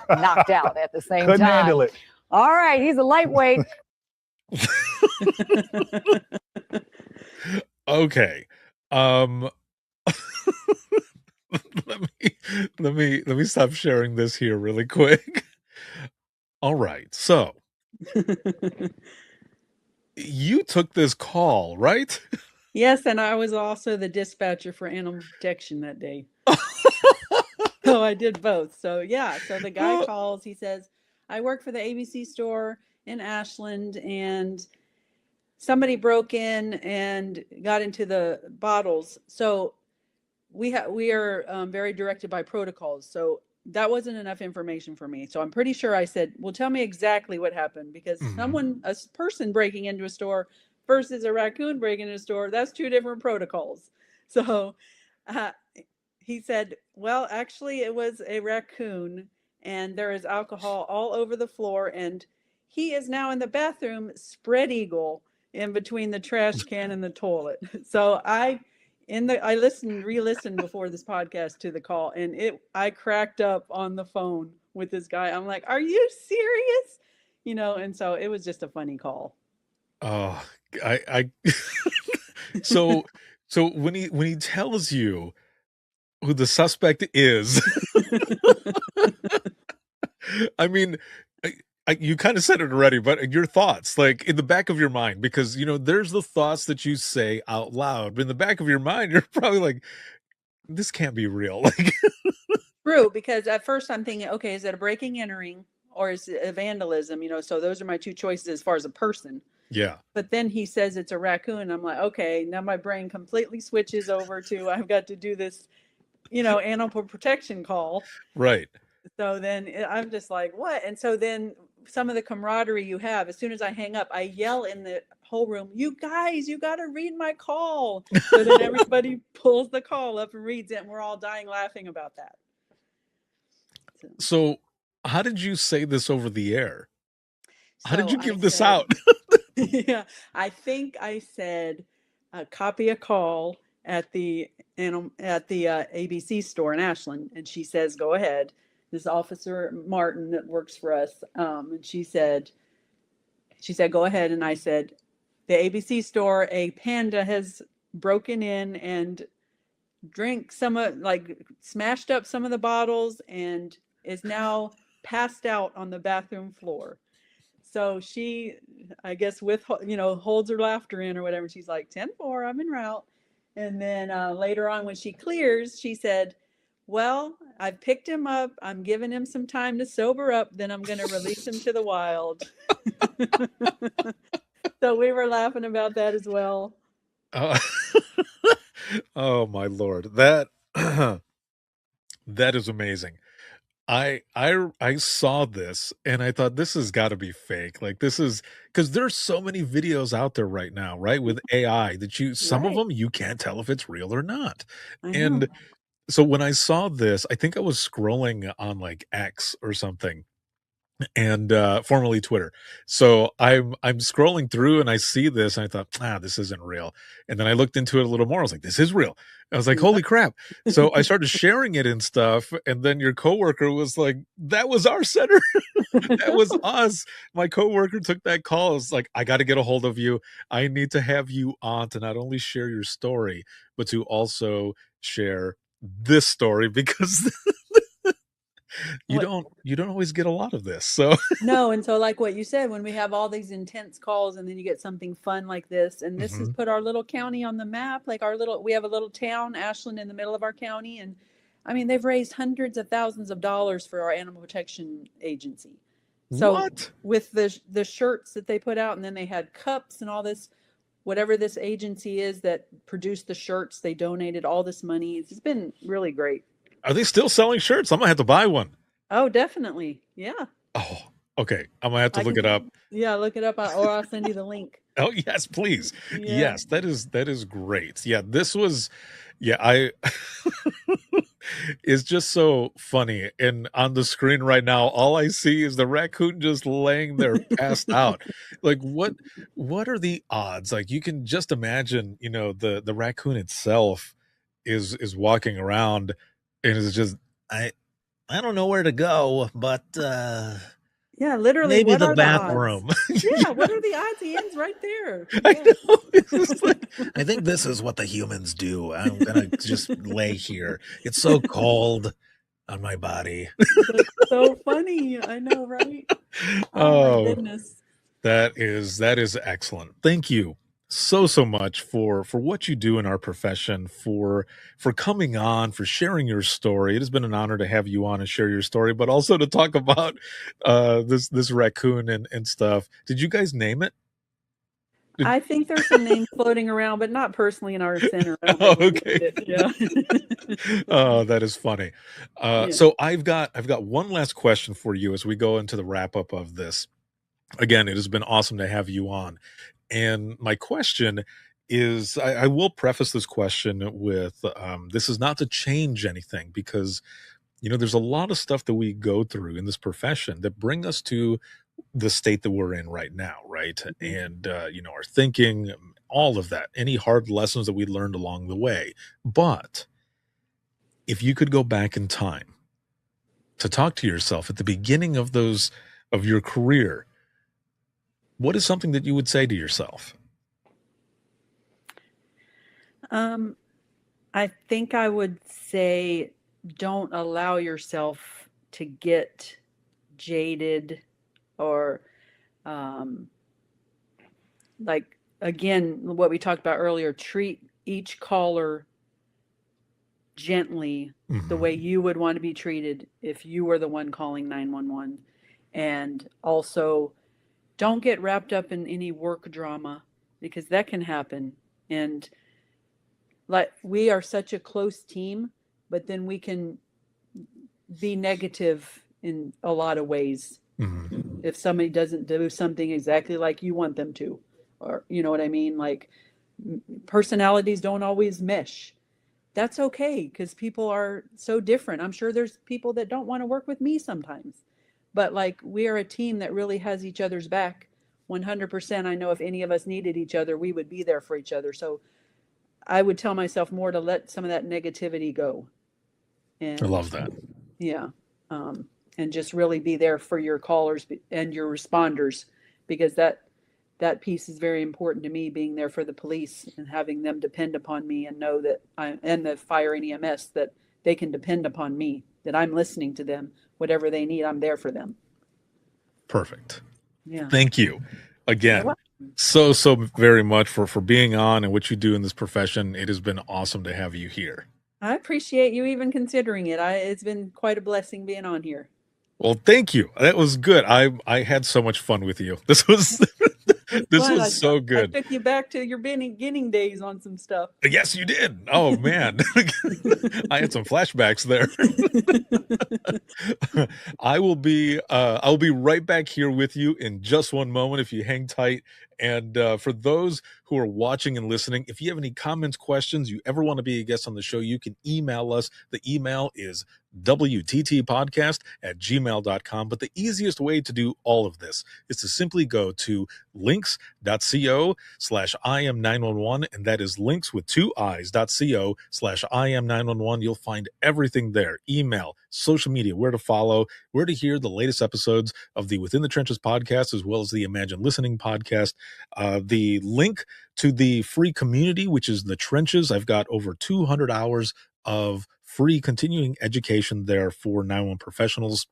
knocked out at the same Couldn't time. handle it. All right, he's a lightweight. Okay. Let me stop sharing this here really quick. All right. So you took this call, right? Yes, and I was also the dispatcher for animal protection that day. So I did both. So yeah, so the guy calls, he says, I work for the ABC store in Ashland, and somebody broke in and got into the bottles. So we are very directed by protocols. So that wasn't enough information for me. So I'm pretty sure I said, well, tell me exactly what happened, because a person breaking into a store versus a raccoon breaking into a store, that's two different protocols. So uh, he said, well, actually, it was a raccoon, and there is alcohol all over the floor, and he is now in the bathroom spread eagle in between the trash can and the toilet. So I re-listened before this podcast to the call, and I cracked up on the phone with this guy. I'm like, are you serious? And so it was just a funny call. Oh, I so when he tells you who the suspect is, I mean, you kind of said it already, but your thoughts, like in the back of your mind, because there's the thoughts that you say out loud, but in the back of your mind, you're probably like, this can't be real. Like, True, because at first I'm thinking, okay, is it a breaking entering or is it a vandalism? So those are my two choices as far as a person. yeah, But then he says it's a raccoon. I'm like, okay, now my brain completely switches over to I've got to do this, animal protection call. right. So then I'm just like, what? And so then some of the camaraderie you have, as soon as I hang up, I yell in the whole room, you guys, you got to read my call. So then everybody pulls the call up and reads it, and we're all dying laughing about that. So how did you say this over the air? How did So you give this out? Yeah, I think I said, copy a call at the ABC store in Ashland, and she says, go ahead. This Officer Martin that works for us, and she said, go ahead. And I said, the ABC store, a panda has broken in and drank smashed up some of the bottles and is now passed out on the bathroom floor. So she, I guess, holds her laughter in or whatever. She's like, 10-4, I'm en route. And then later on, when she clears, she said, well, I've picked him up. I'm giving him some time to sober up. Then I'm going to release him to the wild. So we were laughing about that as well. Oh my Lord. That that is amazing. I saw this and I thought this has got to be fake. Like this is because there's so many videos out there right now, right? With AI that some of Right. them you can't tell if it's real or not. I know. And so when I saw this, I think I was scrolling on like X or something, and formerly Twitter. So I'm scrolling through and I see this and I thought, this isn't real. And then I looked into it a little more. I was like, this is real. I was like, holy crap. So I started sharing it and stuff. And then your coworker was like, that was our center. That was us. My coworker took that call. I was like, I got to get a hold of you. I need to have you on to not only share your story, but to also share this story because you don't always get a lot of this. So no, and so like what you said, when we have all these intense calls and then you get something fun like this, and this has put our little county on the map. Like we have a little town, Ashland, in the middle of our county, and I mean they've raised hundreds of thousands of dollars for our animal protection agency. So what? With the shirts that they put out, and then they had cups and all this, whatever this agency is that produced the shirts, they donated all this money. It's been really great. Are they still selling shirts? I'm gonna have to buy one. Oh, definitely. Yeah. Oh, okay. I'm gonna have to look it up. Yeah, look it up, or I'll send you the link. Oh yes, please. Yeah. Yes, that is great. Yeah, this was I it's just so funny. And on the screen right now, all I see is the raccoon just laying there passed out. Like what are the odds? Like you can just imagine, the raccoon itself is walking around and is just I don't know where to go, but yeah, literally, maybe what the are bathroom. Yeah, what are the odds? He ends right there. I Yeah. know. It's just like, I think this is what the humans do. I'm gonna just lay here. It's so cold on my body. That's so funny. I know, right? Oh, my goodness. that is excellent. Thank you so much for what you do in our profession, for coming on, for sharing your story. It has been an honor to have you on and share your story, but also to talk about this raccoon and stuff. Did you guys name it? I think there's some names floating around, but not personally in our center. I don't Oh, think we okay. need it. Yeah. Oh, that is funny. Yeah. So I've got one last question for you as we go into the wrap up of this. Again, it has been awesome to have you on. And my question is, I will preface this question with this is not to change anything, because there's a lot of stuff that we go through in this profession that bring us to the state that we're in right now, right? And our thinking, all of that, any hard lessons that we learned along the way. But if you could go back in time to talk to yourself at the beginning of your career, what is something that you would say to yourself? I think I would say don't allow yourself to get jaded or like, again, what we talked about earlier, treat each caller gently the way you would want to be treated if you were the one calling 911. And also, don't get wrapped up in any work drama, because that can happen. And like, we are such a close team, but then we can be negative in a lot of ways if somebody doesn't do something exactly like you want them to, or you know what I mean? Like, personalities don't always mesh. That's okay, because people are so different. I'm sure there's people that don't want to work with me sometimes, but like, we are a team that really has each other's back 100%. I know if any of us needed each other, we would be there for each other. So I would tell myself more to let some of that negativity go. And I love that. yeah. And just really be there for your callers and your responders, because that piece is very important to me, being there for the police and having them depend upon me and know that and the fire and EMS, that they can depend upon me, that I'm listening to them, whatever they need, I'm there for them. Perfect. Yeah. Thank you again so very much for being on and what you do in this profession. It has been awesome to have you here. I appreciate you even considering it. It's been quite a blessing being on here. Well, thank you. That was good. I had so much fun with you. This was so good. I took you back to your beginning days on some stuff. Yes, you did. Oh man. I had some flashbacks there. I'll be right back here with you in just one moment if you hang tight. And for those who are watching and listening, if you have any comments, questions, you ever want to be a guest on the show, you can email us. The email is wttpodcast@gmail.com. But the easiest way to do all of this is to simply go to links.co/IM911, and that is links with 2 i's.co/IM911. You'll find everything there: email, social media, where to follow, where to hear the latest episodes of the Within the Trenches podcast, as well as the Imagine Listening podcast. The link to the free community, which is the Trenches. I've got over 200 hours of free continuing education there for 911 professionals.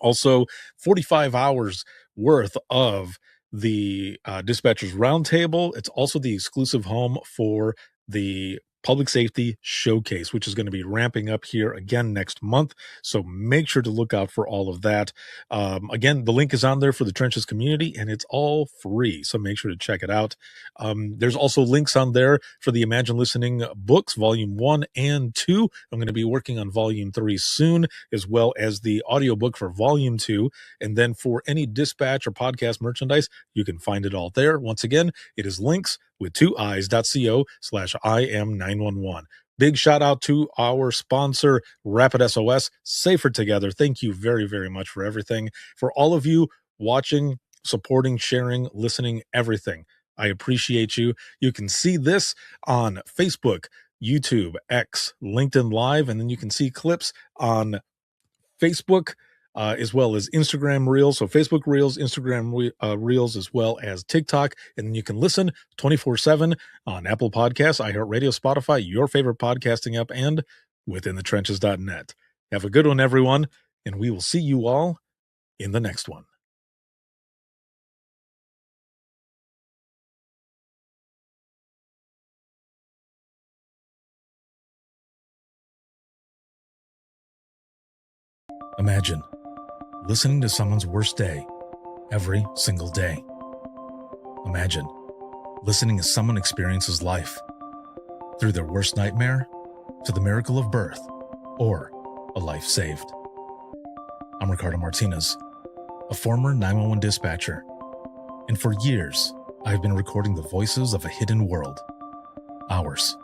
Also, 45 hours worth of the Dispatchers Roundtable. It's also the exclusive home for the Public Safety Showcase, which is going to be ramping up here again next month. So make sure to look out for all of that. Again, the link is on there for the Trenches community, and it's all free. So make sure to check it out. There's also links on there for the Imagine Listening books, Volume 1 and 2. I'm going to be working on Volume 3 soon, as well as the audiobook for Volume 2. And then for any dispatch or podcast merchandise, you can find it all there. Once again, it is links with 2 i's.co/IM911. Big shout out to our sponsor, Rapid SOS, Safer Together. Thank you very, very much for everything. For all of you watching, supporting, sharing, listening, everything, I appreciate you. You can see this on Facebook, YouTube, X, LinkedIn Live, and then you can see clips on Facebook, as well as Instagram Reels. So Facebook Reels, Instagram Reels, as well as TikTok. And then you can listen 24/7 on Apple Podcasts, iHeartRadio, Spotify, your favorite podcasting app, and withinthetrenches.net. Have a good one, everyone, and we will see you all in the next one. Imagine listening to someone's worst day every single day. Imagine listening as someone experiences life, through their worst nightmare to the miracle of birth or a life saved. I'm Ricardo Martinez, a former 911 dispatcher, and for years, I've been recording the voices of a hidden world, ours.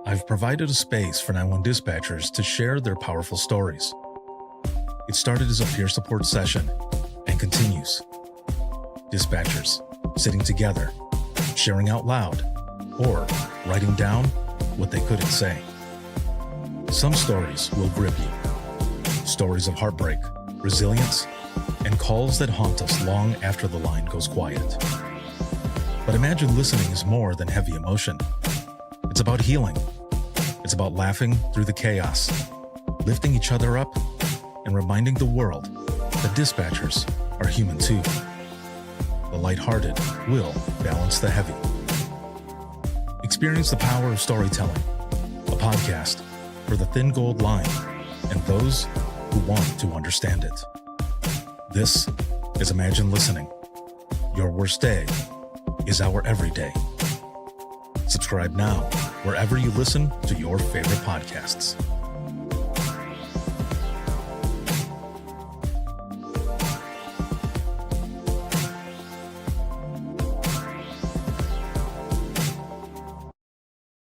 I've provided a space for 911 dispatchers to share their powerful stories. It started as a peer support session and continues. Dispatchers sitting together, sharing out loud, or writing down what they couldn't say. Some stories will grip you. Stories of heartbreak, resilience, and calls that haunt us long after the line goes quiet. But imagine listening is more than heavy emotion. It's about healing. It's about laughing through the chaos, lifting each other up, and reminding the world that dispatchers are human too. The lighthearted will balance the heavy. Experience the power of storytelling, a podcast for the thin gold line and those who want to understand it. This is Imagine Listening. Your worst day is our everyday. Subscribe now wherever you listen to your favorite podcasts.